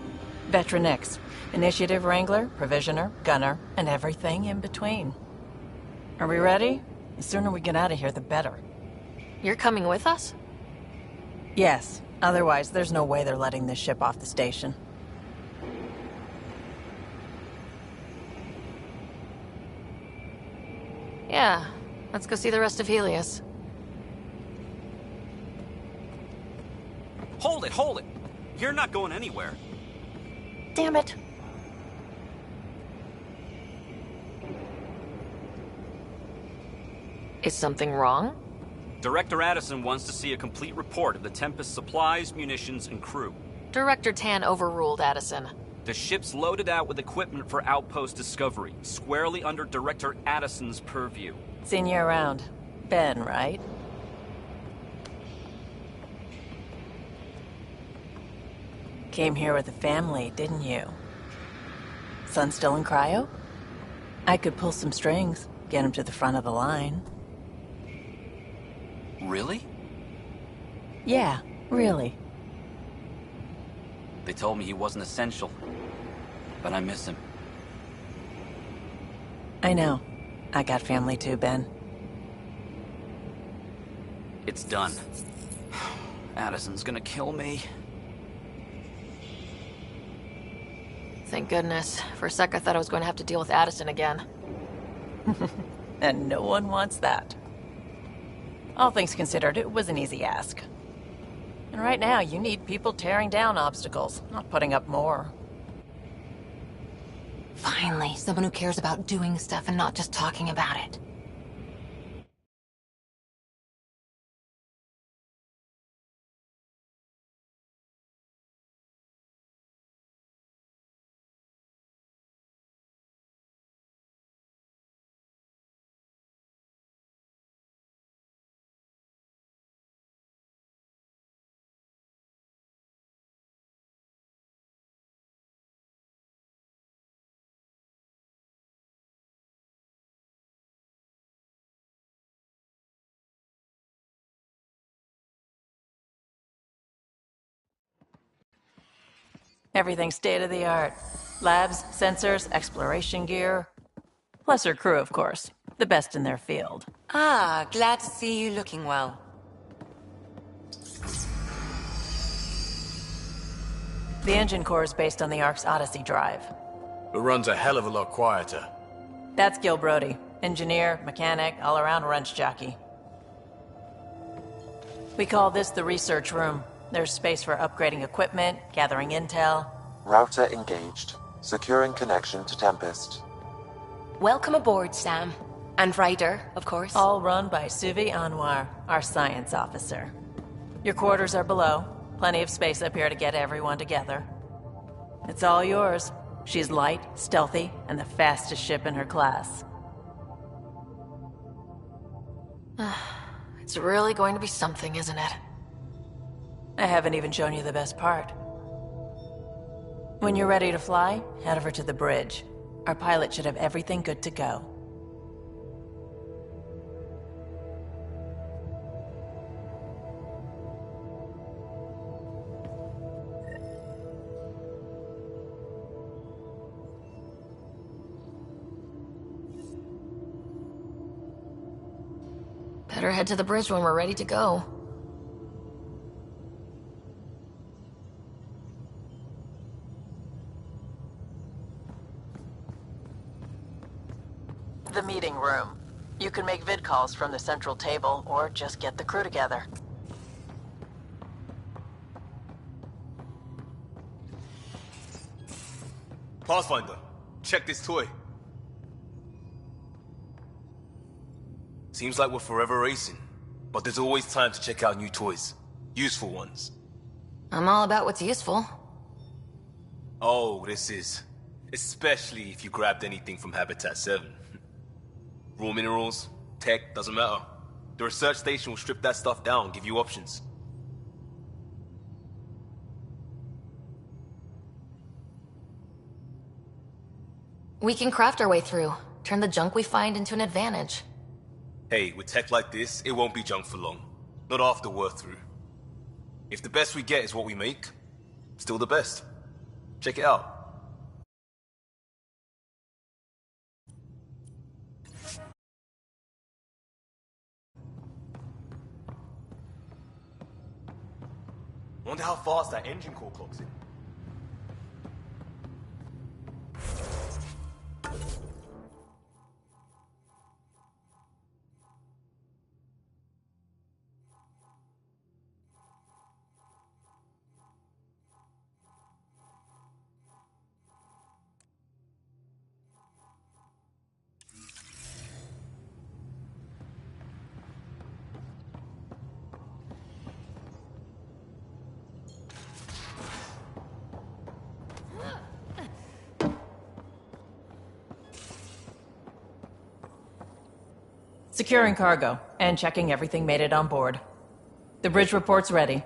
Vetra Nix. Initiative Wrangler, Provisioner, Gunner, and everything in between. Are we ready? The sooner we get out of here, the better. You're coming with us? Yes. Otherwise, there's no way they're letting this ship off the station. Yeah. Let's go see the rest of Helios. Hold it, hold it! You're not going anywhere. Damn it. Is something wrong? Director Addison wants to see a complete report of the Tempest's supplies, munitions, and crew. Director Tan overruled Addison. The ship's loaded out with equipment for outpost discovery, squarely under Director Addison's purview. Seen you around. Ben, right? Came here with a family, didn't you? Son still in cryo? I could pull some strings, get him to the front of the line. Really? Yeah, really. They told me he wasn't essential, but I miss him. I know. I got family too, Ben. It's done. Addison's gonna kill me. Thank goodness. For a sec I thought I was going to have to deal with Addison again. And no one wants that. All things considered, it was an easy ask. And right now, you need people tearing down obstacles, not putting up more. Finally, someone who cares about doing stuff and not just talking about it. Everything's state-of-the-art. Labs, sensors, exploration gear. Plus her crew, of course. The best in their field. Ah, glad to see you looking well. The engine core is based on the Ark's Odyssey drive. It runs a hell of a lot quieter. That's Gil Brody. Engineer, mechanic, all-around wrench jockey. We call this the research room. There's space for upgrading equipment, gathering intel. Router engaged. Securing connection to Tempest. Welcome aboard, Sam. And Ryder, of course. All run by Suvi Anwar, our science officer. Your quarters are below. Plenty of space up here to get everyone together. It's all yours. She's light, stealthy, and the fastest ship in her class. It's really going to be something, isn't it? I haven't even shown you the best part. When you're ready to fly, head over to the bridge. Our pilot should have everything good to go. Better head to the bridge when we're ready to go. The meeting room. You can make vid calls from the central table, or just get the crew together. Pathfinder, check this toy. Seems like we're forever racing, but there's always time to check out new toys. Useful ones. I'm all about what's useful. Oh, this is. Especially if you grabbed anything from Habitat 7. Raw minerals, tech, doesn't matter. The research station will strip that stuff down, give you options. We can craft our way through. Turn the junk we find into an advantage. Hey, with tech like this, it won't be junk for long. Not after we're through. If the best we get is what we make, still the best. Check it out. Wonder how fast that engine core clocks in. Securing cargo, and checking everything made it on board. The bridge report's ready.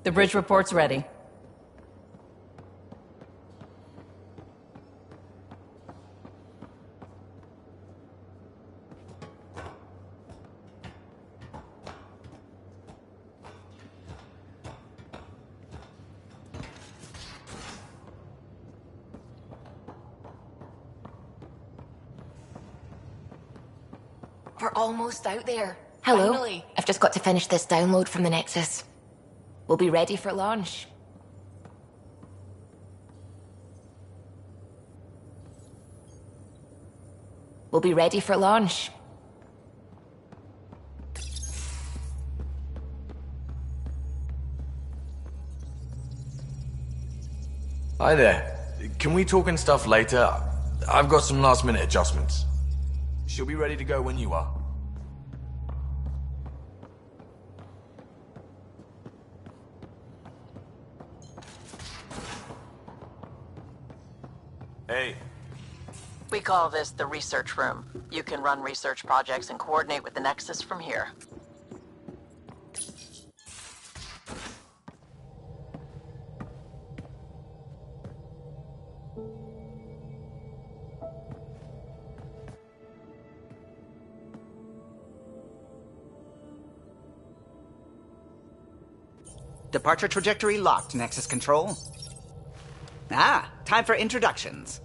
The bridge report's ready. We're almost out there. Hello. Finally. I've just got to finish this download from the Nexus. We'll be ready for launch. We'll be ready for launch. Hi there. Can we talk and stuff later? I've got some last minute adjustments. She'll be ready to go when you are. Hey. We call this the research room. You can run research projects and coordinate with the Nexus from here. Departure trajectory locked, Nexus Control. Ah, time for introductions.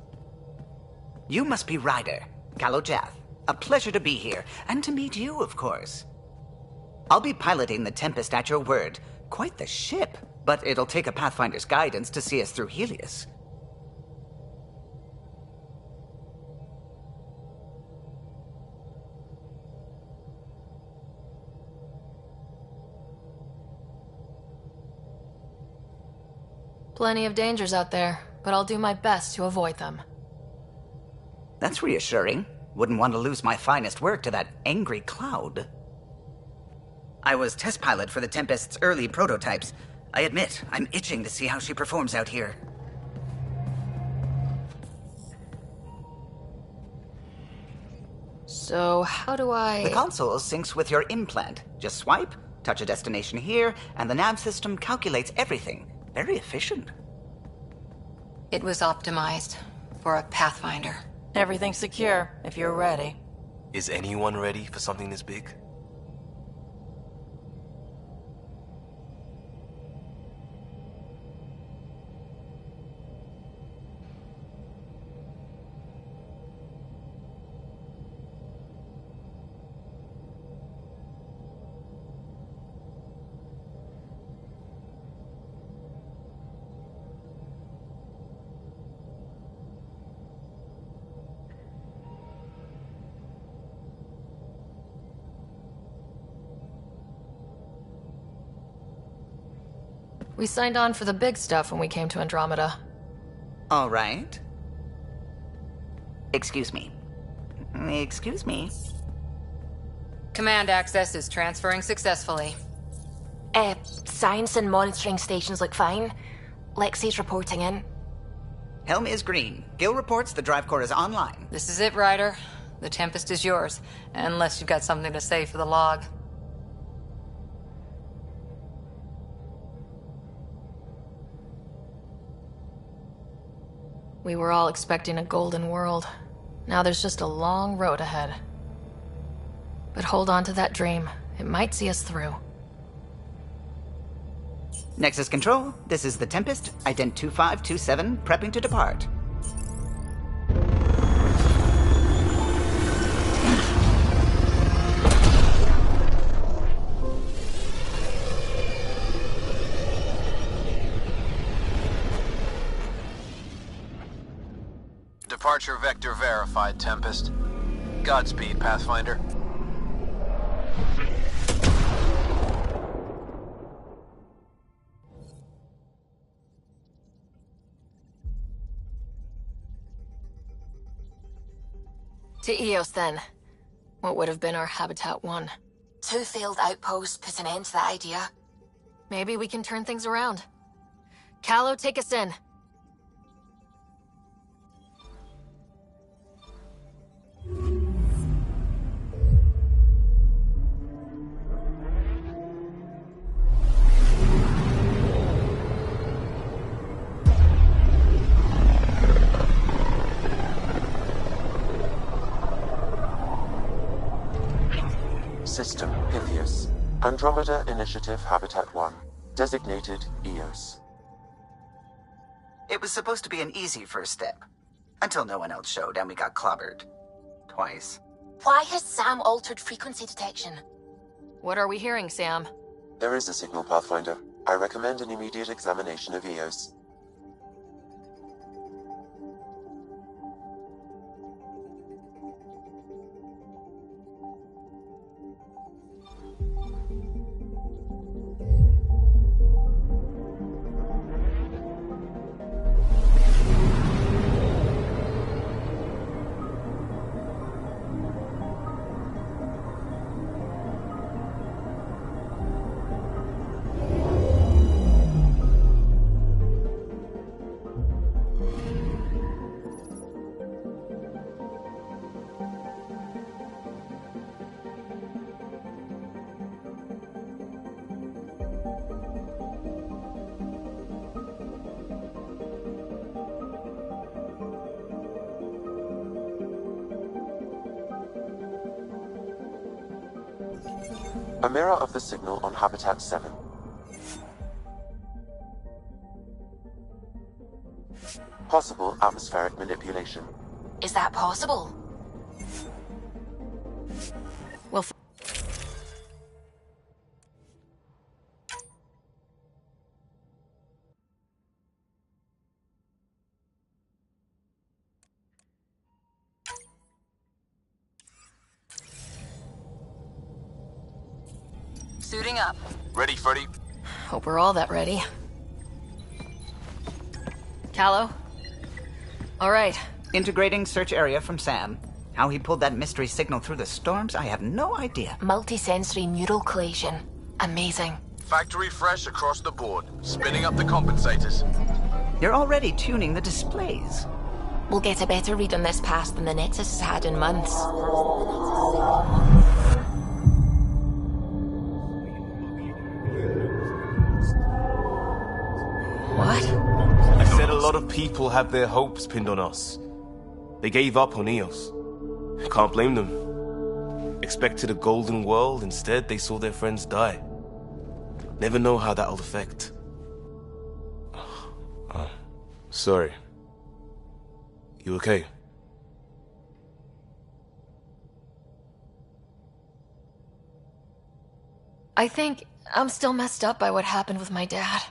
You must be Ryder, Kalojath. A pleasure to be here, and to meet you, of course. I'll be piloting the Tempest at your word. Quite the ship, but it'll take a Pathfinder's guidance to see us through Helios. Plenty of dangers out there, but I'll do my best to avoid them. That's reassuring. Wouldn't want to lose my finest work to that angry cloud. I was test pilot for the Tempest's early prototypes. I admit, I'm itching to see how she performs out here. So, how do I... The console syncs with your implant. Just swipe, touch a destination here, and the nav system calculates everything. Very efficient. It was optimized for a Pathfinder. Everything's secure, if you're ready. Is anyone ready for something this big? We signed on for the big stuff when we came to Andromeda. All right. Excuse me. Excuse me. Command access is transferring successfully. Science and monitoring stations look fine. Lexi's reporting in. Helm is green. Gil reports the drive core is online. This is it, Ryder. The Tempest is yours, unless you've got something to say for the log. We were all expecting a golden world. Now there's just a long road ahead. But hold on to that dream. It might see us through. Nexus Control, this is the Tempest, Ident 2527, prepping to depart. Departure vector verified, Tempest. Godspeed, Pathfinder. To Eos, then. What would have been our Habitat 1. 2 failed outposts put an end to that idea. Maybe we can turn things around. Calo, take us in. System Pythias. Andromeda Initiative Habitat 1. Designated Eos. It was supposed to be an easy first step. Until no one else showed and we got clobbered. Twice. Why has Sam altered frequency detection? What are we hearing, Sam? There is a signal, Pathfinder. I recommend an immediate examination of Eos. A mirror of the signal on Habitat 7. Possible atmospheric manipulation. Is that possible? Well, Suiting up. Ready, Freddy? hope we're all that ready. Callow? All right. Integrating search area from Sam. How he pulled that mystery signal through the storms, I have no idea. Multisensory neural collation. Amazing. Factory fresh across the board. Spinning up the compensators. You're already tuning the displays. We'll get a better read on this pass than the Nexus has had in months. What? I said a lot of people have their hopes pinned on us. They gave up on Eos. Can't blame them. Expected a golden world, instead they saw their friends die. Never know how that'll affect. Sorry. You okay? I think I'm still messed up by what happened with my dad.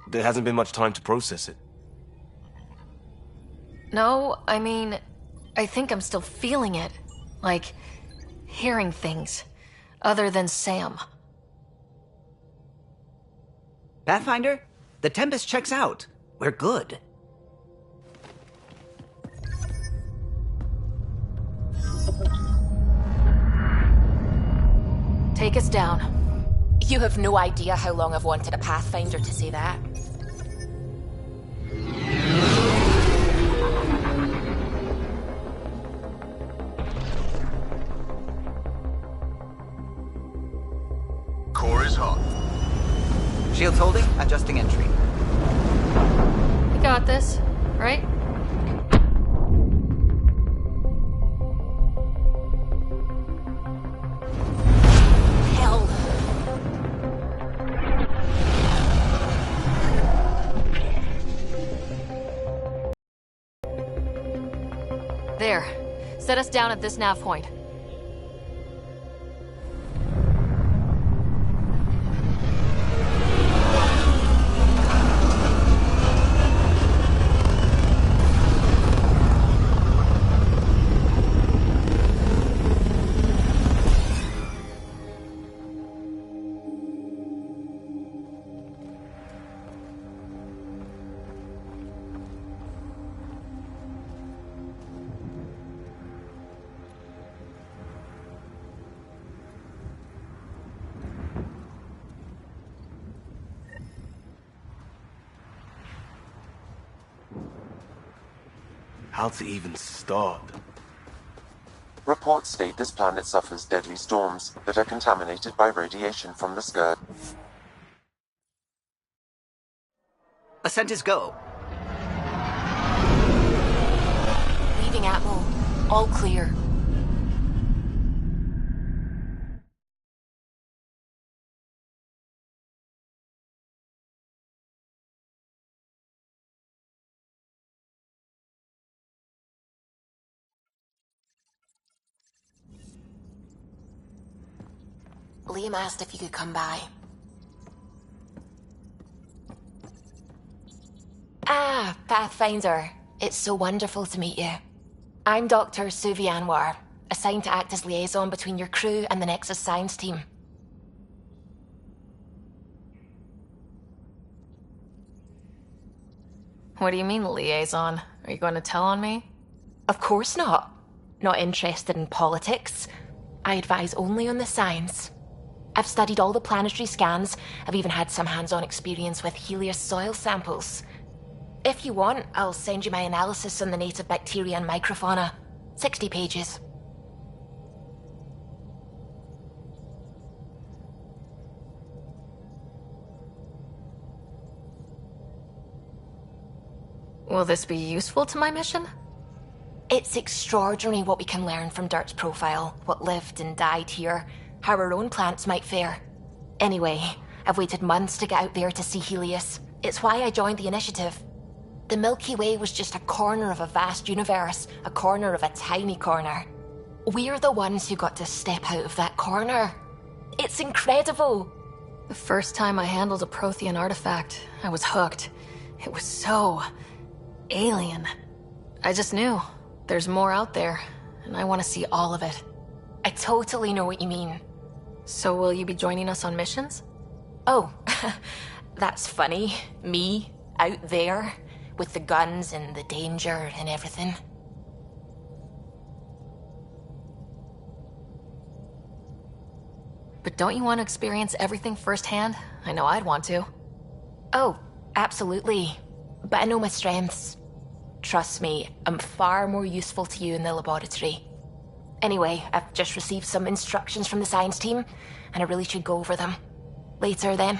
There hasn't been much time to process it. No, I mean, I think I'm still feeling it. Like, hearing things. Other than Sam. Pathfinder, the Tempest checks out. We're good. Take us down. You have no idea how long I've wanted a Pathfinder to say that. Core is hot. Shields holding, adjusting entry. You got this, right? Hell. There. Set us down at this nav point. How to even start? Reports state this planet suffers deadly storms that are contaminated by radiation from the Scourge. Ascent is go. Leaving Atmo. All clear. Liam asked if you could come by. Ah, Pathfinder. It's so wonderful to meet you. I'm Dr. Suvi Anwar, assigned to act as liaison between your crew and the Nexus science team. What do you mean, liaison? Are you going to tell on me? Of course not. Not interested in politics. I advise only on the science. I've studied all the planetary scans. I've even had some hands-on experience with Helios soil samples. If you want, I'll send you my analysis on the native bacteria and microfauna. 60 pages. Will this be useful to my mission? It's extraordinary what we can learn from Dirt's profile, what lived and died here. how our own plants might fare. Anyway, I've waited months to get out there to see Helios. It's why I joined the initiative. The Milky Way was just a corner of a vast universe, a corner of a tiny corner. We're the ones who got to step out of that corner. It's incredible. The first time I handled a Prothean artifact, I was hooked. It was so alien. I just knew there's more out there, and I want to see all of it. I totally know what you mean. So will you be joining us on missions? Oh, that's funny. Me, out there, with the guns and the danger and everything. But don't you want to experience everything firsthand? I know I'd want to. Oh, absolutely. But I know my strengths. Trust me, I'm far more useful to you in the laboratory. Anyway, I've just received some instructions from the science team, and I really should go over them. Later, then.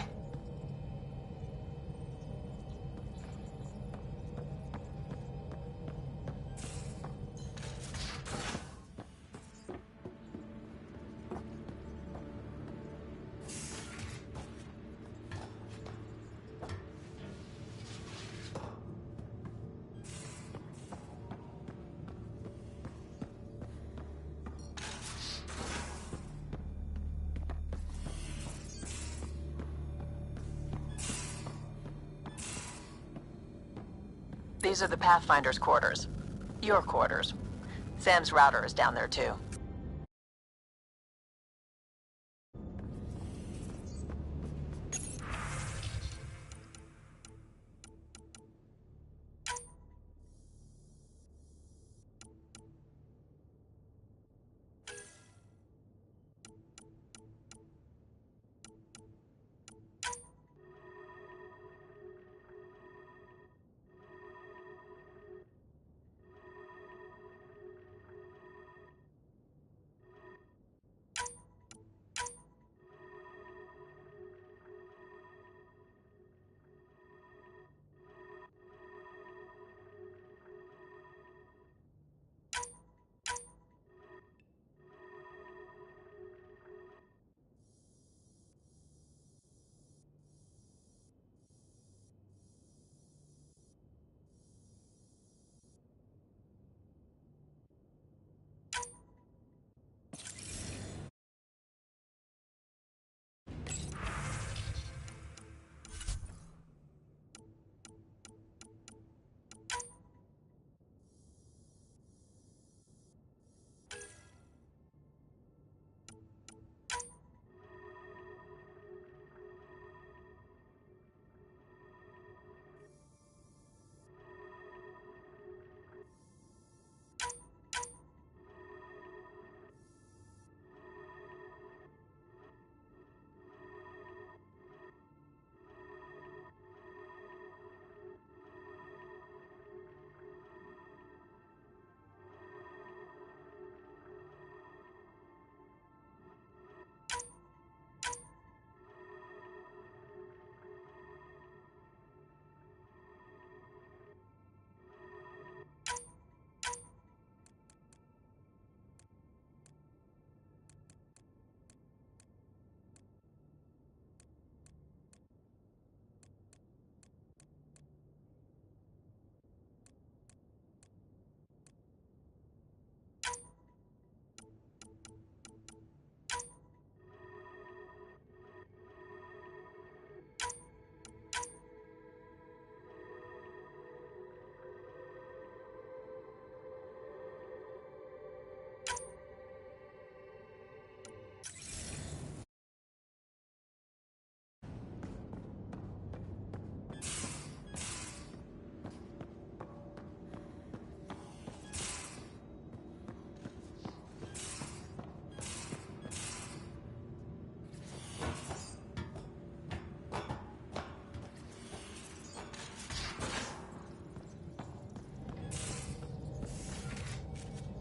These are the Pathfinder's quarters. Your quarters. Sam's router is down there too.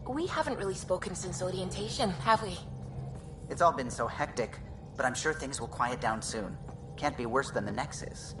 We haven't really spoken since orientation, have we? It's all been so hectic, but I'm sure things will quiet down soon. Can't be worse than the Nexus.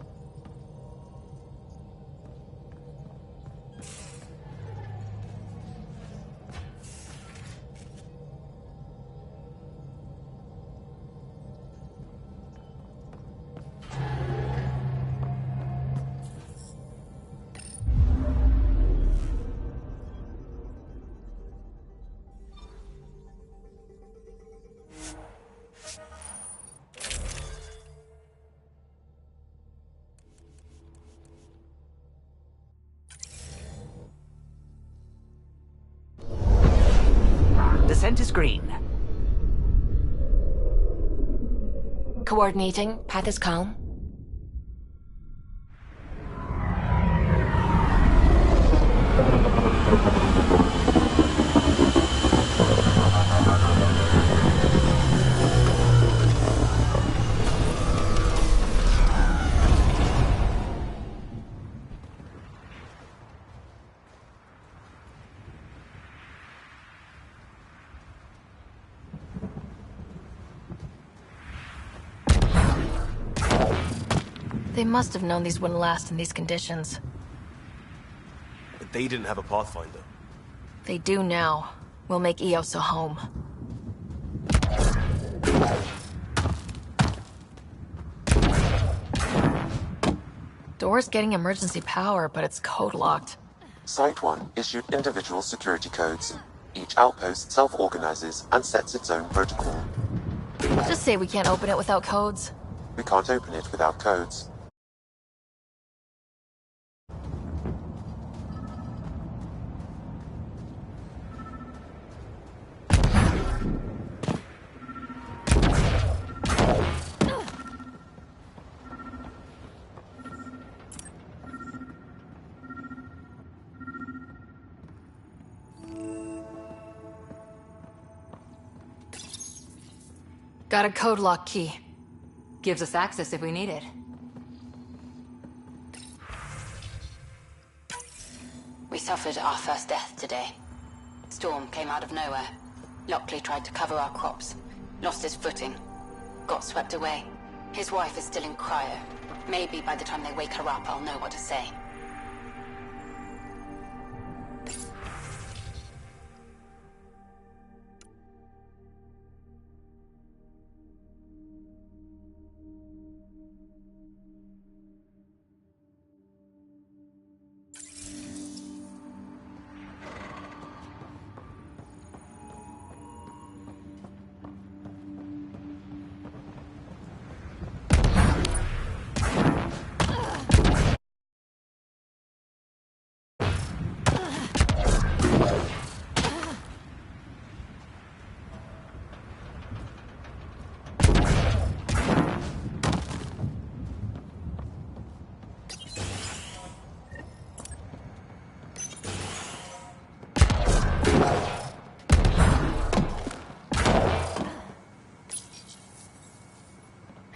Scent is green. Coordinating. Path is calm. They must have known these wouldn't last in these conditions. But they didn't have a Pathfinder. They do now. We'll make Eos a home. Door's getting emergency power, but it's code locked. Site 1 issued individual security codes. Each outpost self-organizes and sets its own protocol. Just say we can't open it without codes. We can't open it without codes. Got a code lock key. Gives us access if we need it. We suffered our first death today. Storm came out of nowhere. Lockley tried to cover our crops. Lost his footing. Got swept away. His wife is still in cryo. Maybe by the time they wake her up, I'll know what to say.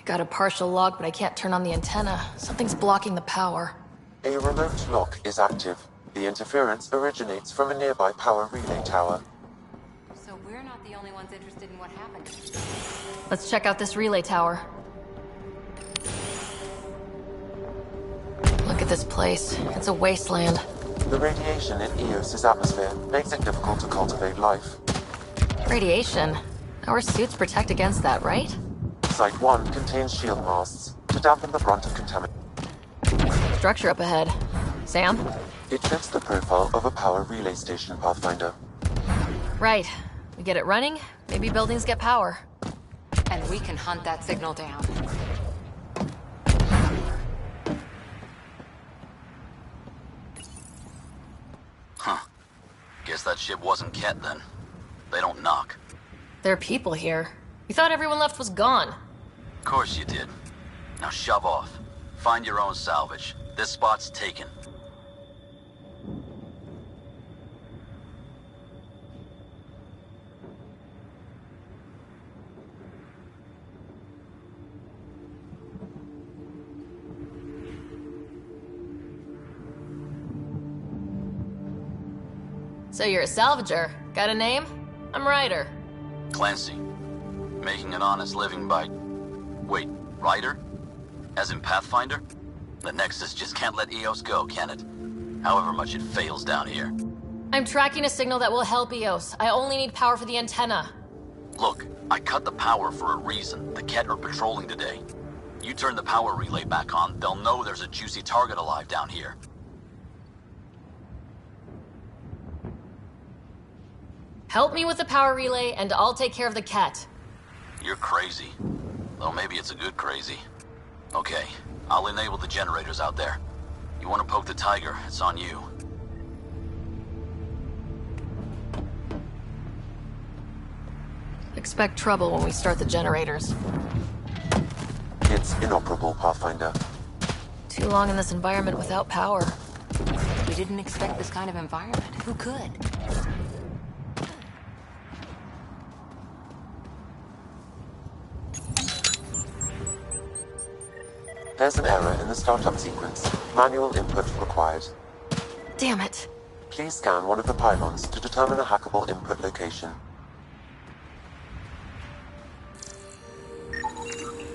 Got a partial lock, but I can't turn on the antenna. Something's blocking the power. A remote lock is active. The interference originates from a nearby power relay tower. So we're not the only ones interested in what happened. Let's check out this relay tower. Look at this place. It's a wasteland. The radiation in Eos's atmosphere makes it difficult to cultivate life. Radiation? Our suits protect against that, right? Site 1 contains shield masts to dampen the brunt of contamination. Structure up ahead. Sam? It fits the profile of a power relay station, Pathfinder. Right. We get it running, maybe buildings get power. And we can hunt that signal down. Huh. Guess that ship wasn't Ket then. They don't knock. There are people here. We thought everyone left was gone. Of course you did. Now shove off. Find your own salvage. This spot's taken. So you're a salvager. Got a name? I'm Ryder. Clancy. Making an honest living by... Wait, Ryder? As in Pathfinder? The Nexus just can't let Eos go, can it? However much it fails down here. I'm tracking a signal that will help Eos. I only need power for the antenna. Look, I cut the power for a reason. The Ket are patrolling today. You turn the power relay back on, they'll know there's a juicy target alive down here. Help me with the power relay, and I'll take care of the Ket. You're crazy. Though maybe it's a good crazy. Okay, I'll enable the generators out there. You want to poke the tiger, it's on you. Expect trouble when we start the generators. It's inoperable, Pathfinder. Too long in this environment without power. We didn't expect this kind of environment. Who could? There's an error in the startup sequence. Manual input required. Damn it. Please scan one of the pylons to determine a hackable input location.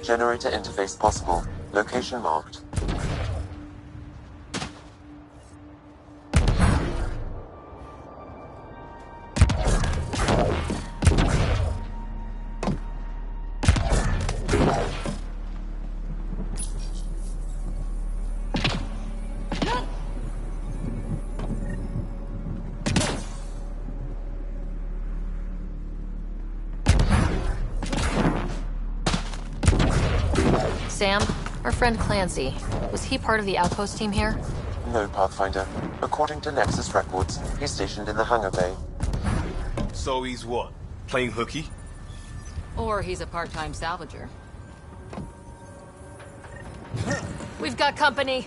Generator interface possible. Location marked. Sam, our friend Clancy, was he part of the outpost team here? No, Pathfinder. According to Nexus records, he's stationed in the hangar bay. So he's what? Playing hooky? Or he's a part-time salvager. We've got company.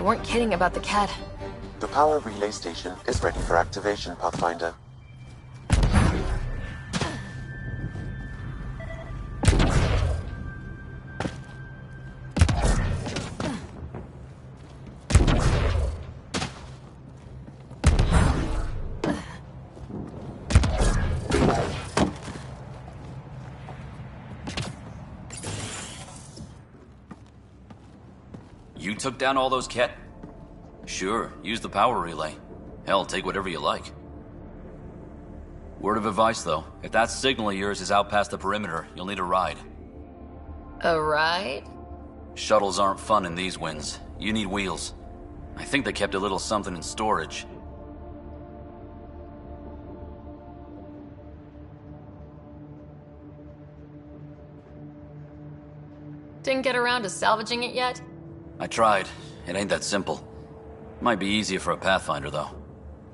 Weren't kidding about the cat. The power relay station is ready for activation, Pathfinder. You took down all those Ket? Sure, use the power relay. Hell, take whatever you like. Word of advice, though. If that signal of yours is out past the perimeter, you'll need a ride. A ride? Shuttles aren't fun in these winds. You need wheels. I think they kept a little something in storage. Didn't get around to salvaging it yet? I tried. It ain't that simple. Might be easier for a Pathfinder, though.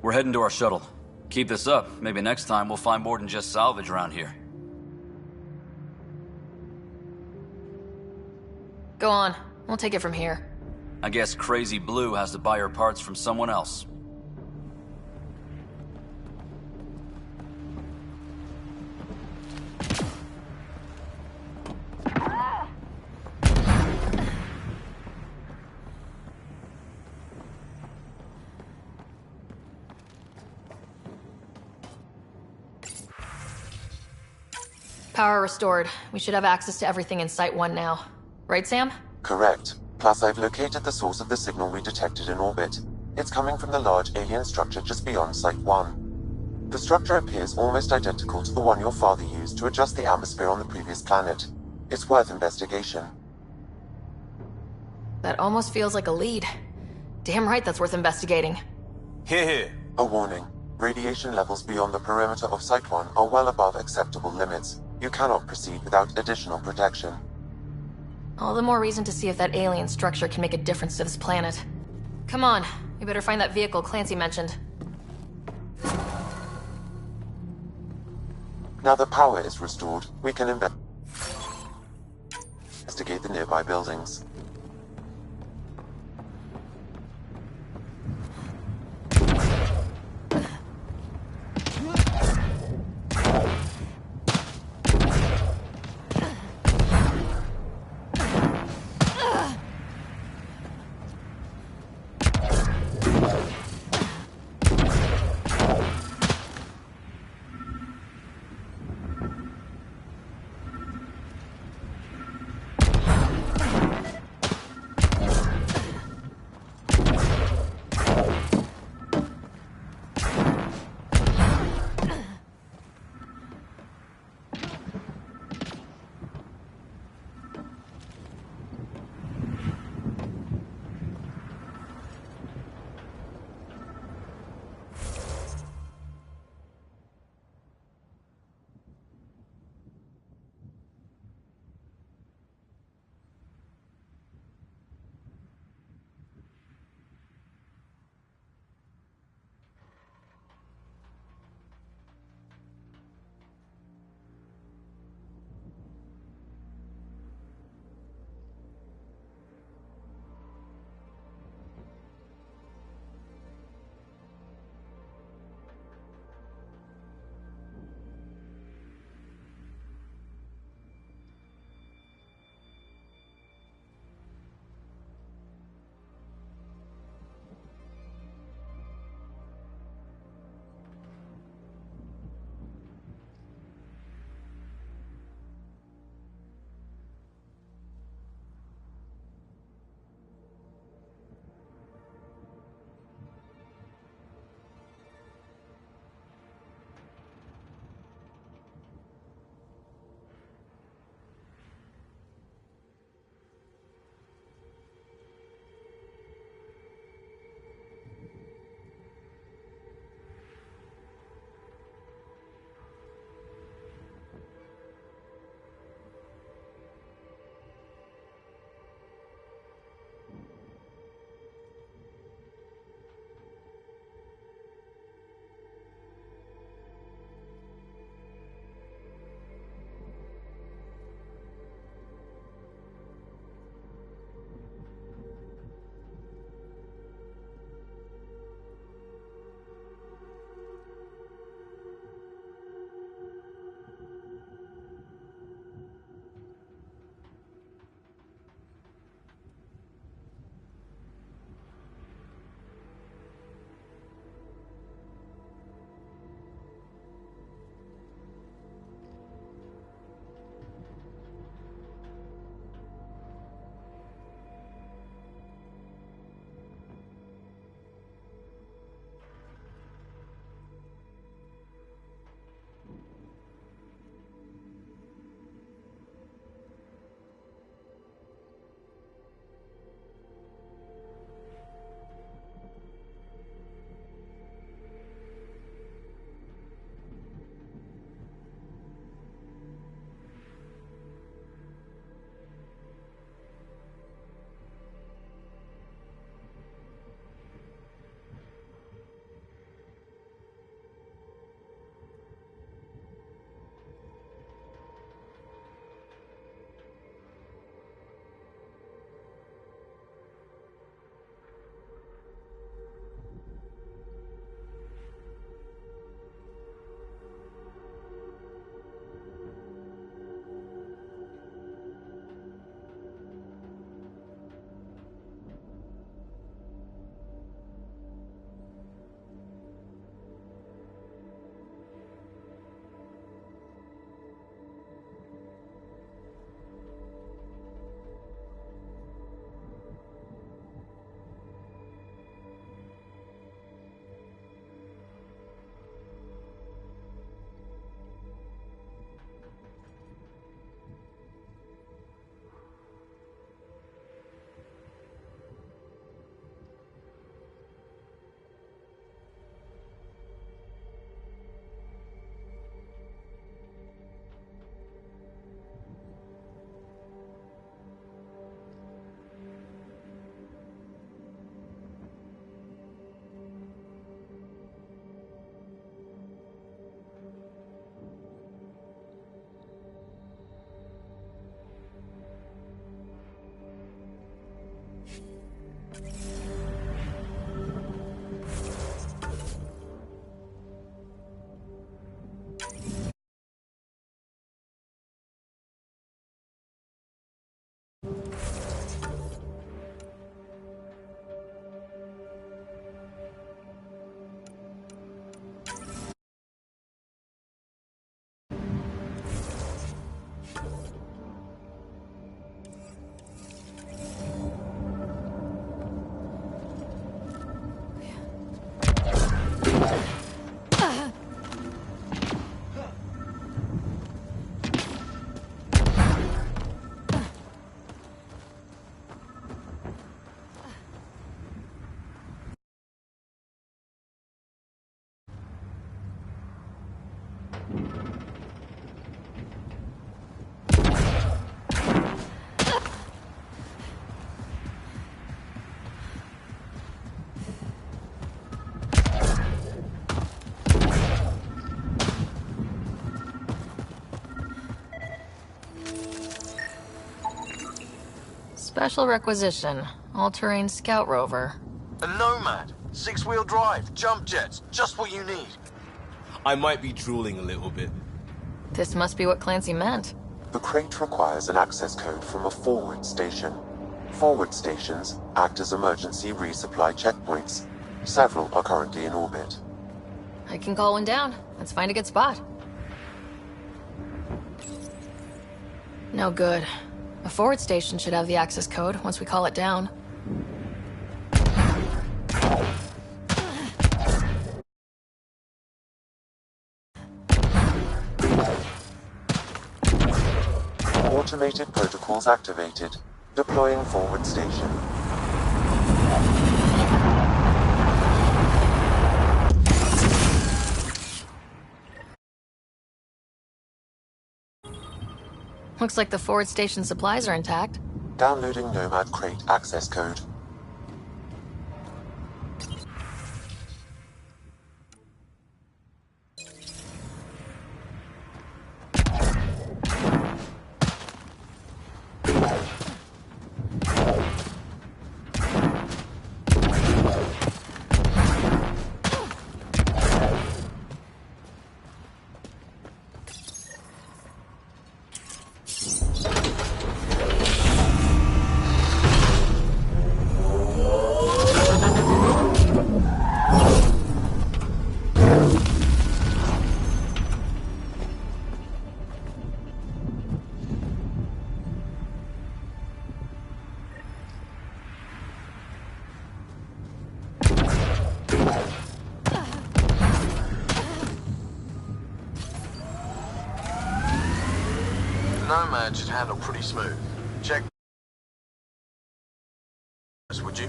We're heading to our shuttle. Keep this up. Maybe next time we'll find more than just salvage around here. Go on. We'll take it from here. I guess Crazy Blue has to buy her parts from someone else. Power restored. We should have access to everything in Site 1 now. Right, Sam? Correct. Plus, I've located the source of the signal we detected in orbit. It's coming from the large alien structure just beyond Site 1. The structure appears almost identical to the one your father used to adjust the atmosphere on the previous planet. It's worth investigation. That almost feels like a lead. Damn right that's worth investigating. Here. A warning. Radiation levels beyond the perimeter of Site 1 are well above acceptable limits. You cannot proceed without additional protection. All the more reason to see if that alien structure can make a difference to this planet. Come on, we better find that vehicle Clancy mentioned. Now the power is restored, we can investigate the nearby buildings. Special requisition. All-terrain scout rover. A Nomad. 6-wheel drive. Jump jets. Just what you need. I might be drooling a little bit. This must be what Clancy meant. The crate requires an access code from a forward station. Forward stations act as emergency resupply checkpoints. Several are currently in orbit. I can call one down. Let's find a good spot. No good. A forward station should have the access code once we call it down. Automated protocols activated. Deploying forward station. Looks like the forward station supplies are intact. Downloading Nomad crate access code. Nomad should handle pretty smooth. Check. Would you?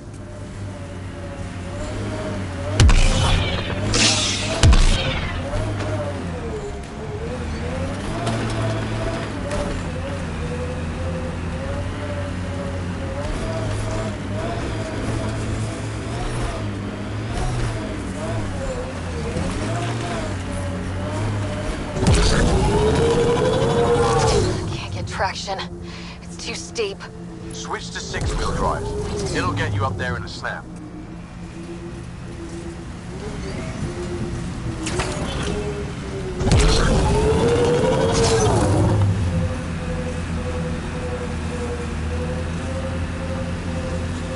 Traction. It's too steep. Switch to 6-wheel drive. It'll get you up there in a snap.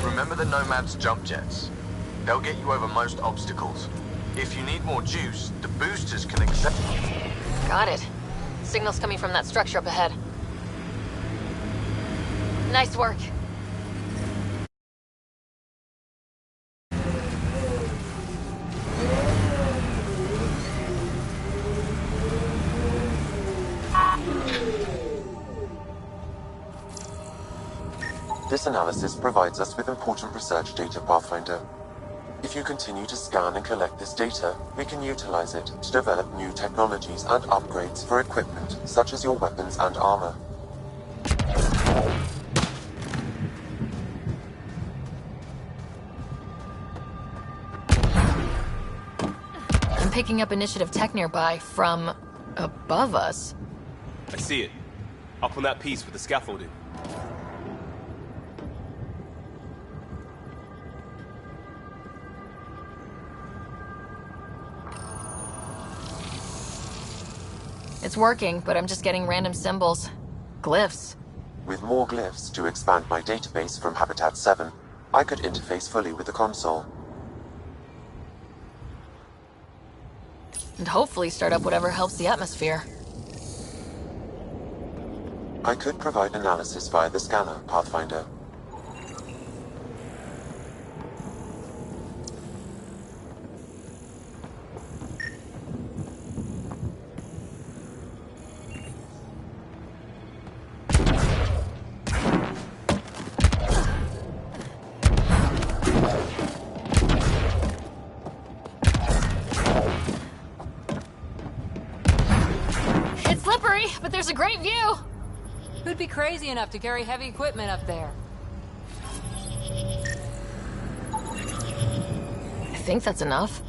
Remember the Nomad's jump jets. They'll get you over most obstacles. If you need more juice, the boosters can accept... Got it. Signal's coming from that structure up ahead. Nice work. This analysis provides us with important research data, Pathfinder. If you continue to scan and collect this data, we can utilize it to develop new technologies and upgrades for equipment, such as your weapons and armor. I'm picking up initiative tech nearby from above us. I see it. Up on that piece with the scaffolding. It's working, but I'm just getting random symbols. Glyphs. With more glyphs to expand my database from Habitat 7, I could interface fully with the console. And hopefully start up whatever helps the atmosphere. I could provide analysis via the scanner, Pathfinder. It's slippery, but there's a great view! Who'd be crazy enough to carry heavy equipment up there? I think that's enough.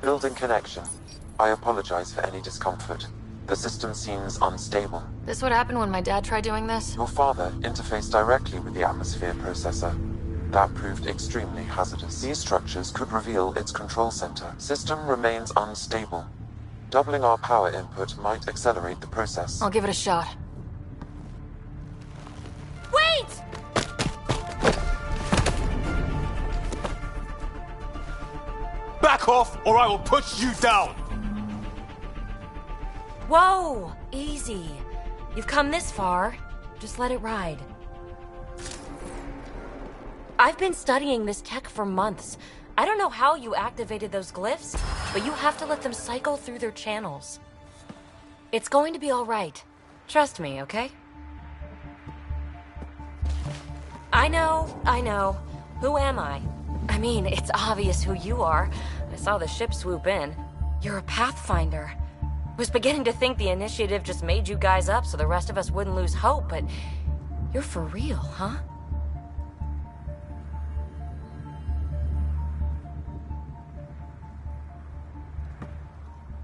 Building connection. I apologize for any discomfort. The system seems unstable. This would happen when my dad tried doing this? Your father interfaced directly with the atmosphere processor. That proved extremely hazardous. These structures could reveal its control center. System remains unstable. Doubling our power input might accelerate the process. I'll give it a shot. Wait! Back off, or I will push you down! Whoa! Easy. You've come this far. Just let it ride. I've been studying this tech for months. I don't know how you activated those glyphs, but you have to let them cycle through their channels. It's going to be all right. Trust me, okay? I know. Who am I? I mean, it's obvious who you are. I saw the ship swoop in. You're a Pathfinder. Was beginning to think the initiative just made you guys up so the rest of us wouldn't lose hope, but you're for real, huh?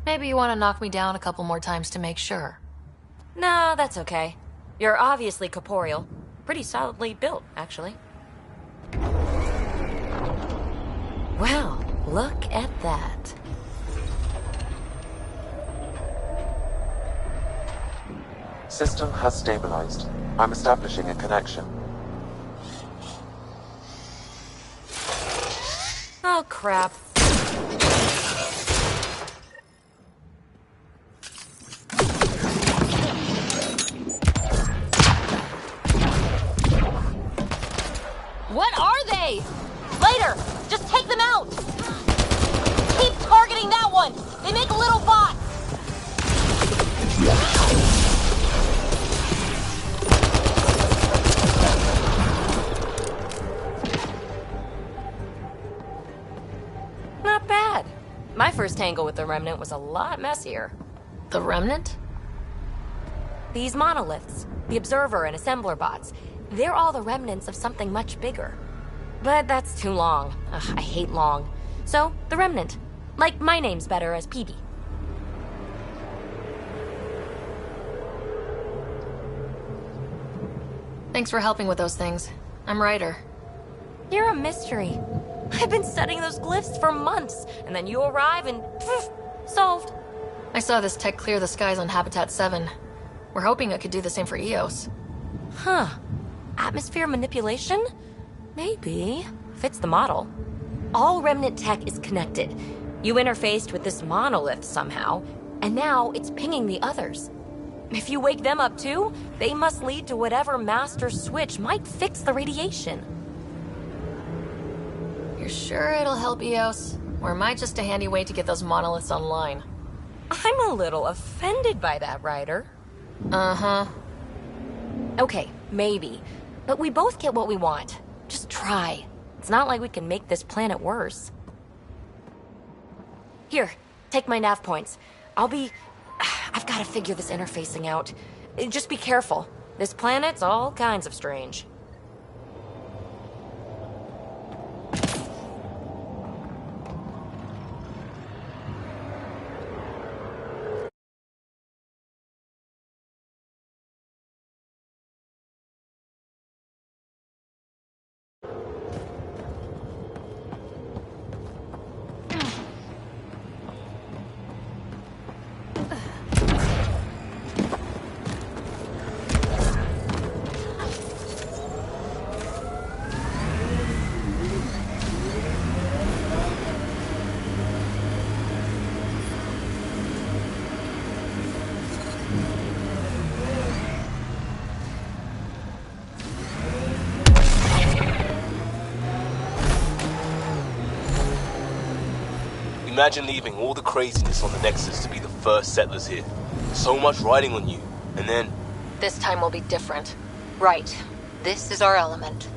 Maybe you want to knock me down a couple more times to make sure. No, that's okay. You're obviously corporeal. Pretty solidly built, actually. Well, look at that. System has stabilized. I'm establishing a connection. Oh, crap. What are they? Later! Just take them out! Keep targeting that one! They make little bots! Not bad. My first tangle with the Remnant was a lot messier. The Remnant? These monoliths, the Observer and Assembler bots, they're all the remnants of something much bigger. But that's too long. Ugh, I hate long. So, the Remnant. Like, my name's better as PB. Thanks for helping with those things. I'm Ryder. You're a mystery. I've been studying those glyphs for months, and then you arrive and poof, solved. I saw this tech clear the skies on Habitat 7. We're hoping it could do the same for EOS. Huh. Atmosphere manipulation? Maybe. Fits the model. All Remnant tech is connected. You interfaced with this monolith somehow, and now it's pinging the others. If you wake them up too, they must lead to whatever master switch might fix the radiation. You're sure it'll help EOS? Or am I just a handy way to get those monoliths online? I'm a little offended by that, Ryder. Uh-huh. Okay, maybe. But we both get what we want. Just try. It's not like we can make this planet worse. Here, take my nav points. I've got to figure this interfacing out. Just be careful. This planet's all kinds of strange. Imagine leaving all the craziness on the Nexus to be the first settlers here. So much riding on you, and then... This time will be different. Right. This is our element.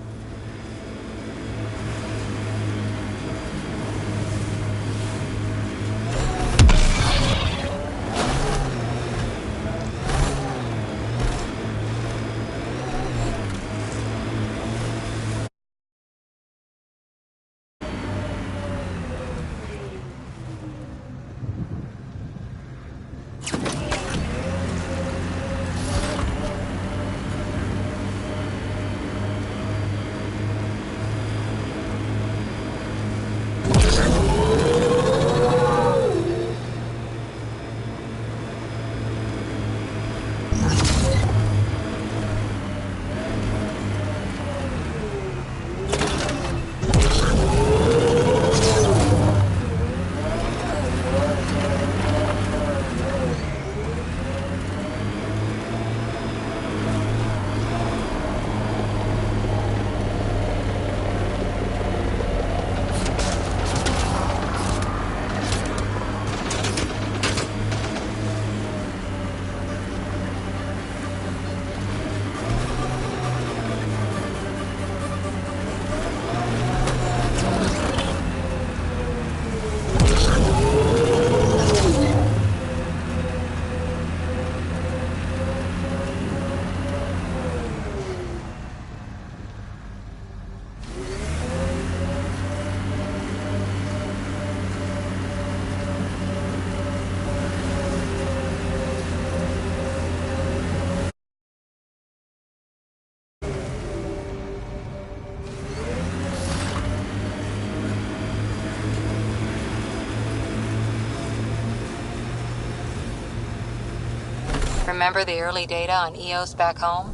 Remember the early data on EOS back home?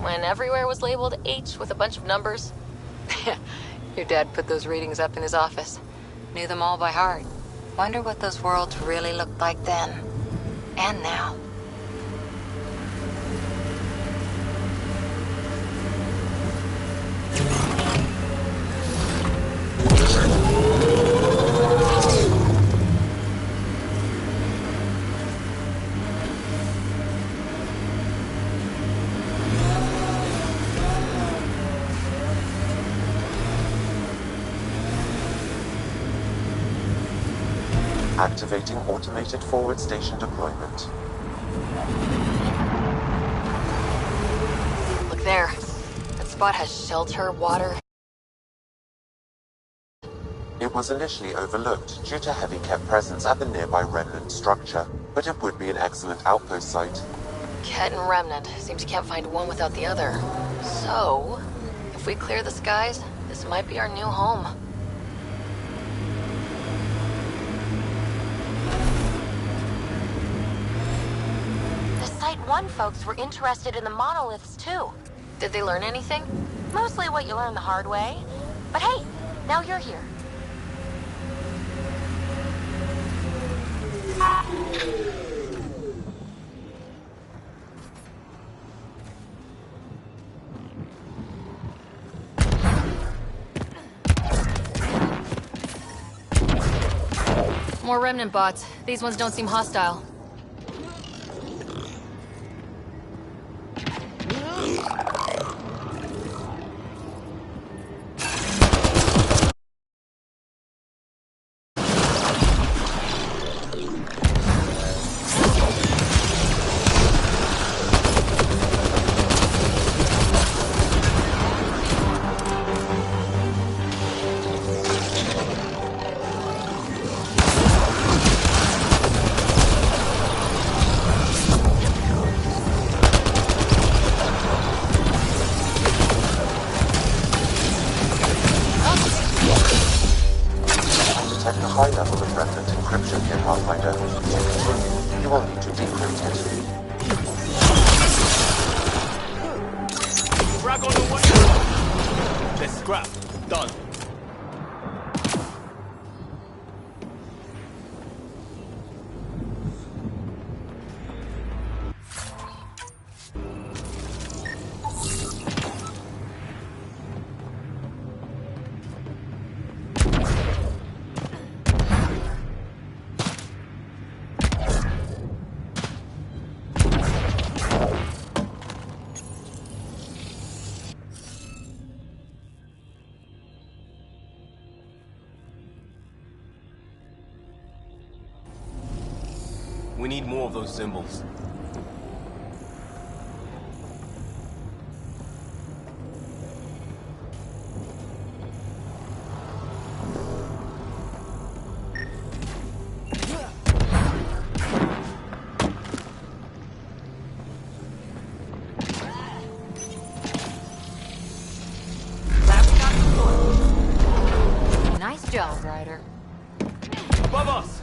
When everywhere was labeled H with a bunch of numbers? Your dad put those readings up in his office. Knew them all by heart. Wonder what those worlds really looked like then. And now. Activating automated forward station deployment. Look there. That spot has shelter, water. It was initially overlooked due to heavy kept presence at the nearby remnant structure, but it would be an excellent outpost site. Ket and Remnant. Seems you can't find one without the other. So, if we clear the skies, this might be our new home. The Site 1 folks were interested in the monoliths, too. Did they learn anything? Mostly what you learn the hard way. But hey, now you're here. More Remnant bots. These ones don't seem hostile. Detect a high level of remnant encryption here, Pathfinder. To continue, you will need to decrypt it. Frag on the way! Let's scrap. Done. We need more of those symbols. Nice job, Ryder. Above us!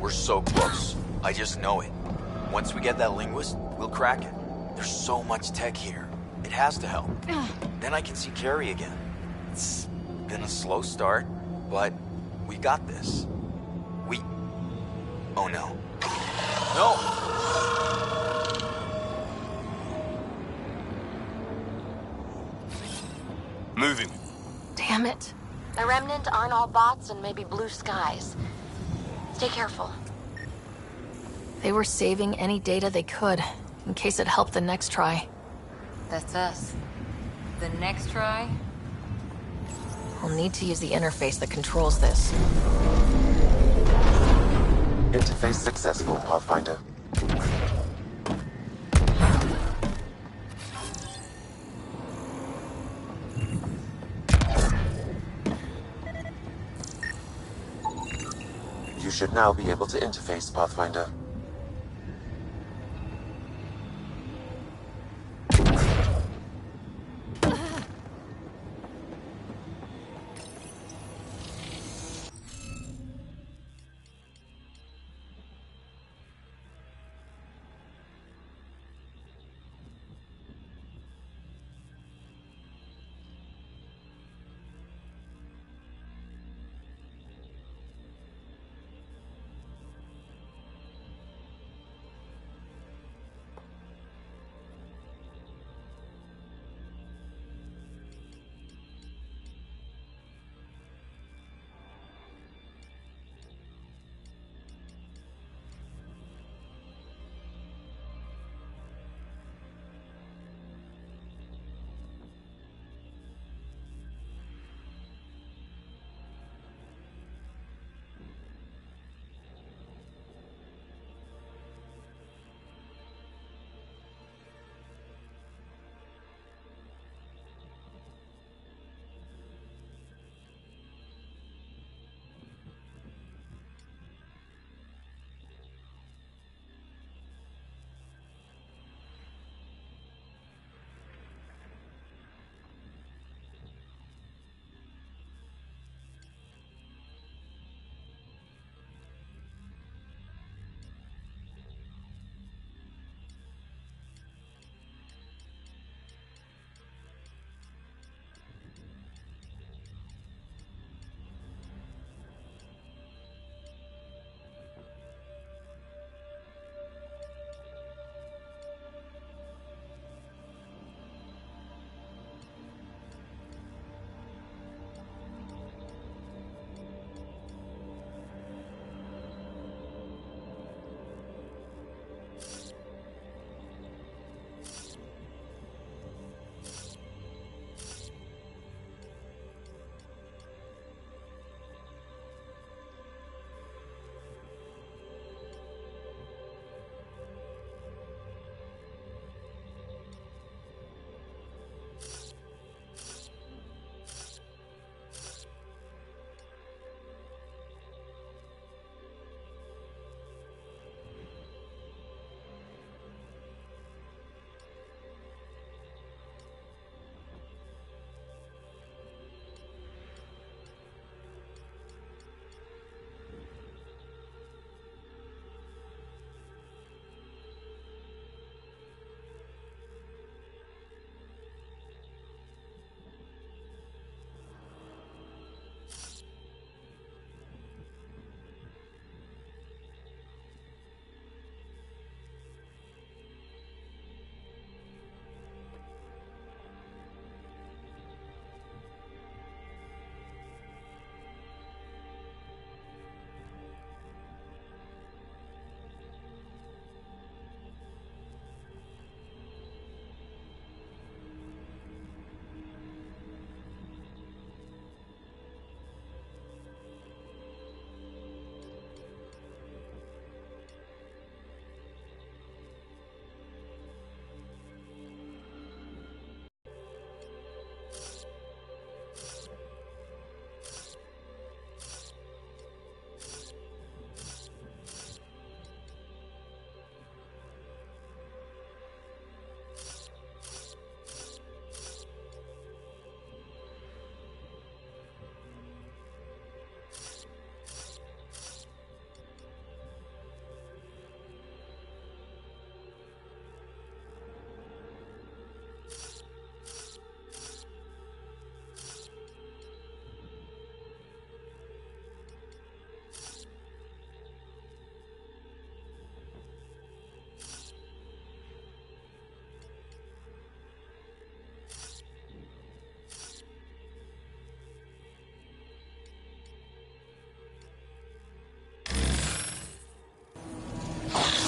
We're so close. I just know it. Once we get that linguist, we'll crack it. There's so much tech here. It has to help. Then I can see Carrie again. It's been a slow start, but we got this. We... Oh no. No! Moving. Damn it. The Remnant aren't all bots and maybe blue skies. Stay careful. They were saving any data they could, in case it helped the next try. That's us. The next try? We'll need to use the interface that controls this. Interface successful, Pathfinder. You should now be able to interface, Pathfinder.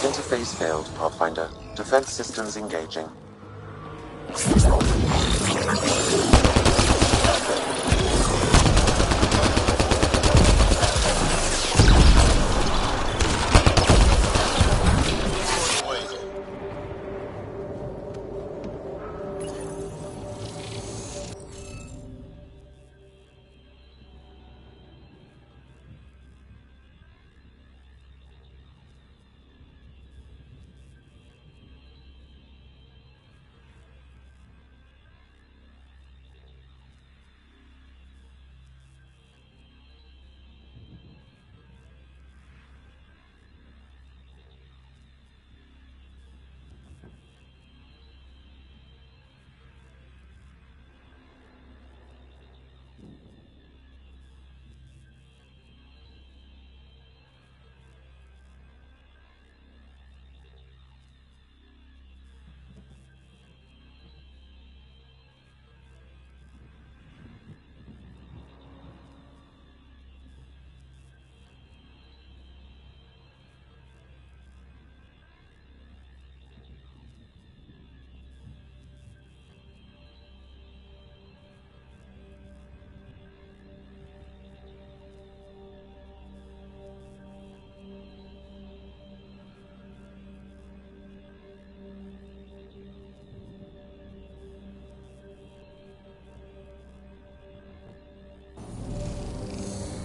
Interface failed, Pathfinder. Defense systems engaging.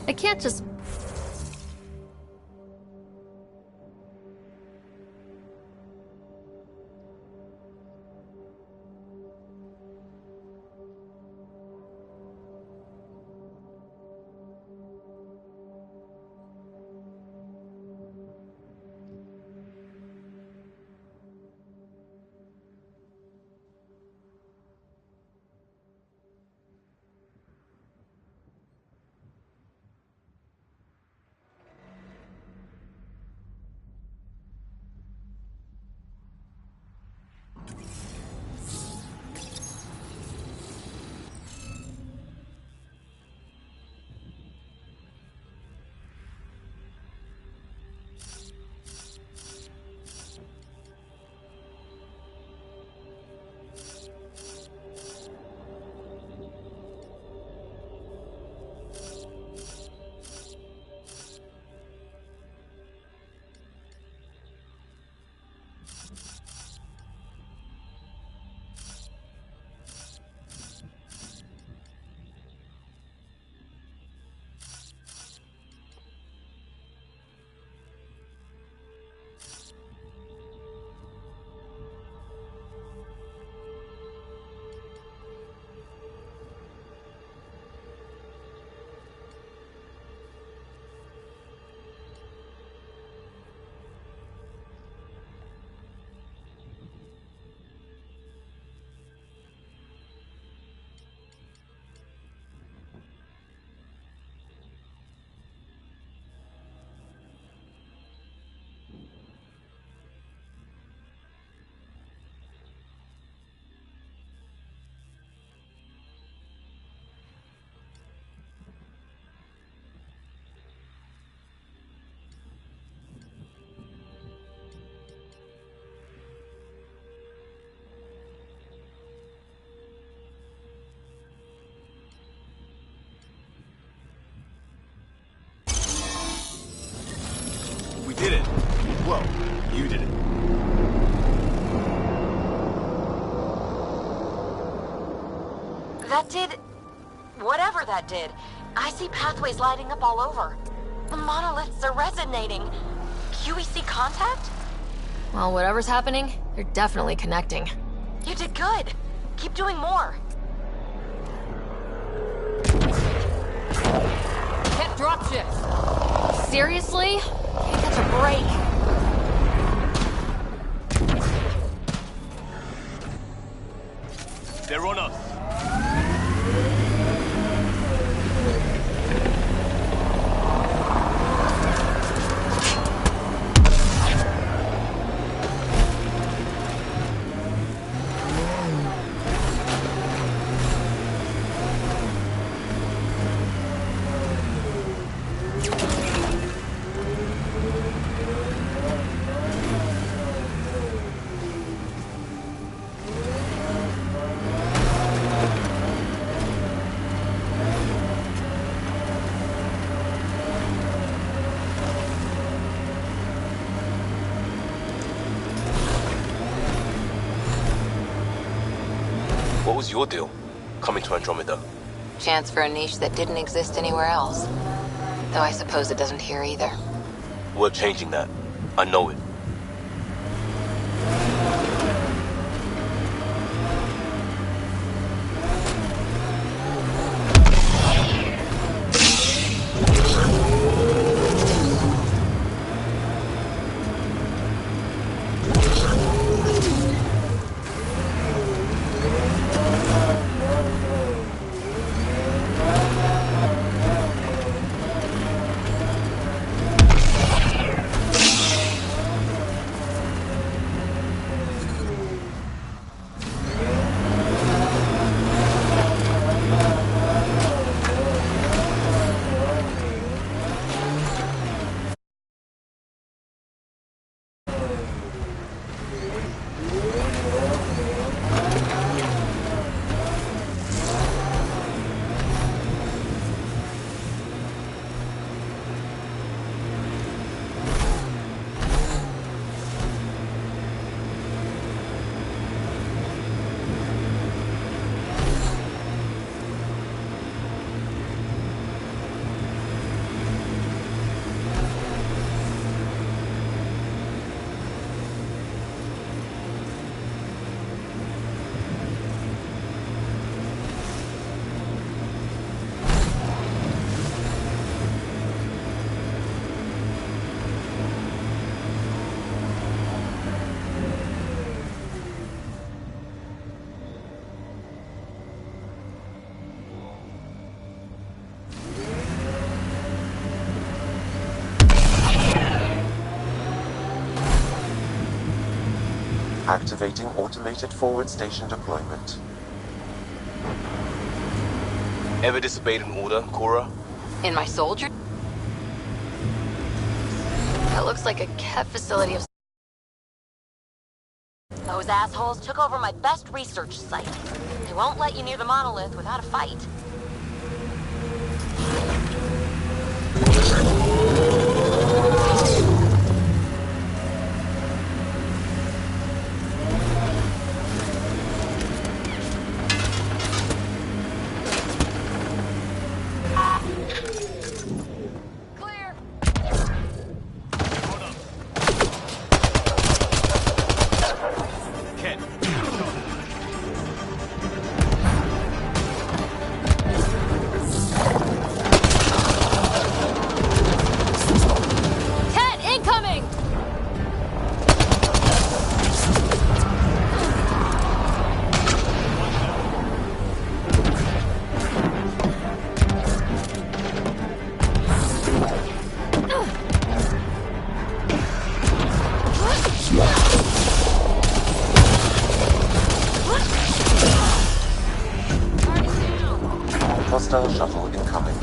I can't just... We did it. Well, you did it. That did... whatever that did. I see pathways lighting up all over. The monoliths are resonating. QEC contact? Well, whatever's happening, they're definitely connecting. You did good. Keep doing more. Hit dropships. Seriously? Can't catch a break. They're on us. What was your deal, coming to Andromeda? Chance for a niche that didn't exist anywhere else. Though I suppose it doesn't here either. We're changing that. I know it. Activating automated forward station deployment. Ever disobeyed an order, Cora? In my soldier? That looks like a Ket facility of... Those assholes took over my best research site. They won't let you near the monolith without a fight. Hostile shuttle incoming.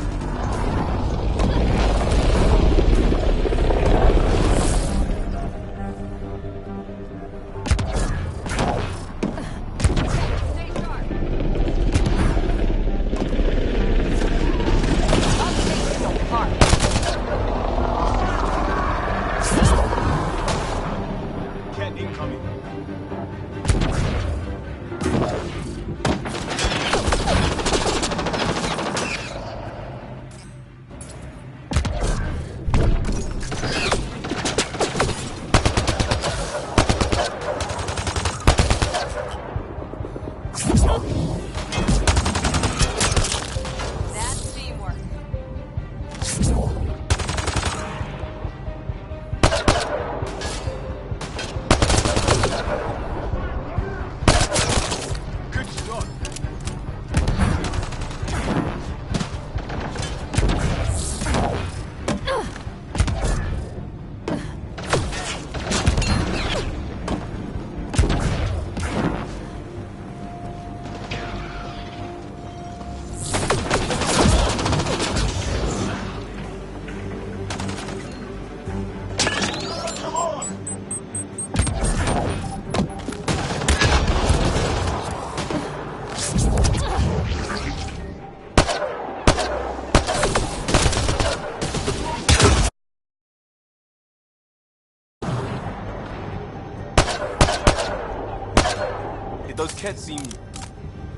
Those Kets seem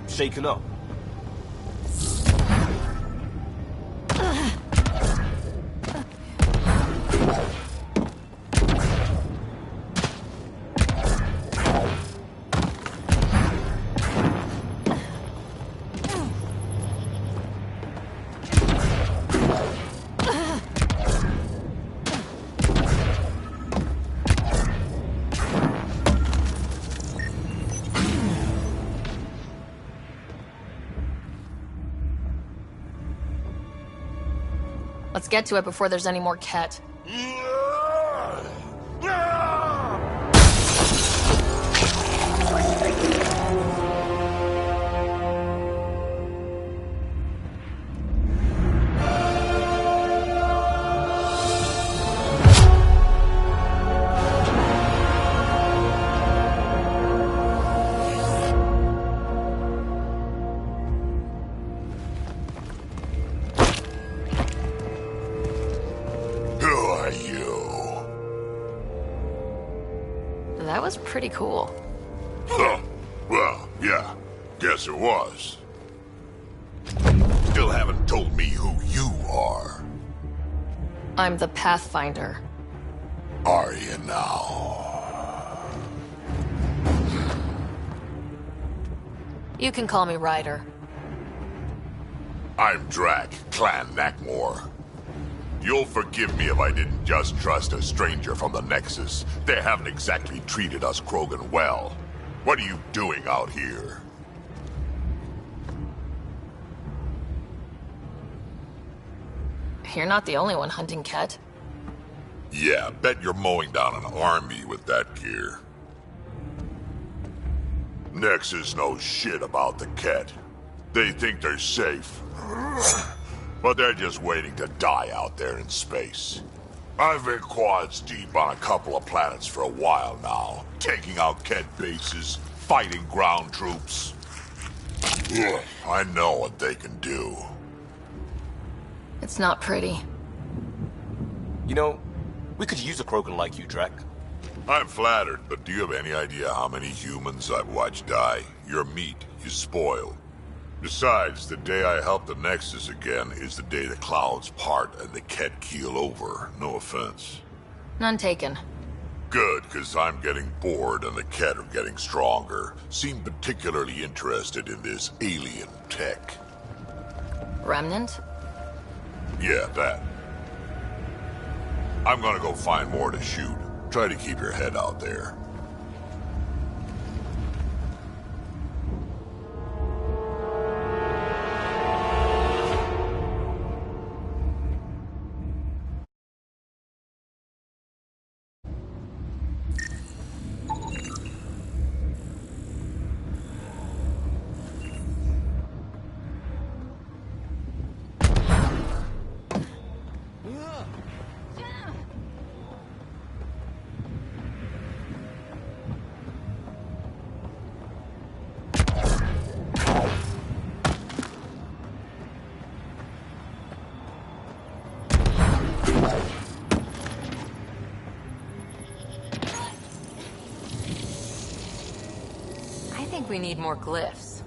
shaken up. Let's get to it before there's any more Ket. That was pretty cool. Huh. Well, yeah. Guess it was. Still haven't told me who you are. I'm the Pathfinder. Are you now? You can call me Ryder. I'm Drac, Clan Nakmor. You'll forgive me if I didn't just trust a stranger from the Nexus. They haven't exactly treated us Krogan well. What are you doing out here? You're not the only one hunting Ket. Yeah, bet you're mowing down an army with that gear. Nexus knows shit about the Ket. They think they're safe. But they're just waiting to die out there in space. I've been quads deep on a couple of planets for a while now, taking out Ket bases, fighting ground troops. I know what they can do. It's not pretty. You know, we could use a Krogan like you, Drac. I'm flattered, but do you have any idea how many humans I've watched die? Your meat is spoiled. Besides, the day I help the Nexus again is the day the clouds part and the Ket keel over. No offense. None taken. Good, because I'm getting bored and the Ket are getting stronger. Seem particularly interested in this alien tech. Remnant? Yeah, that. I'm gonna go find more to shoot. Try to keep your head out there. I think we need more glyphs.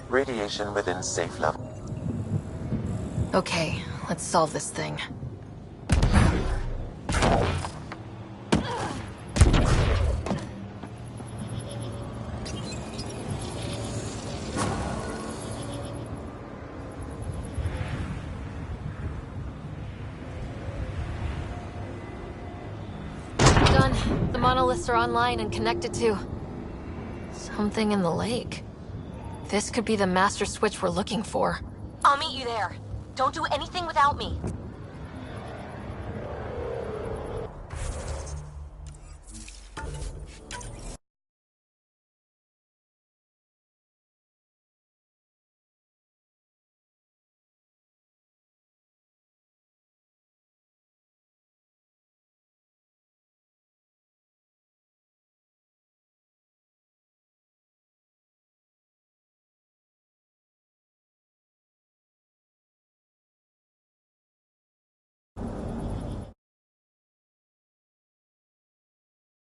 Radiation within safe level. Okay, let's solve this thing. Done. The monoliths are online and connected to something in the lake. This could be the master switch we're looking for. I'll meet you there. Don't do anything without me.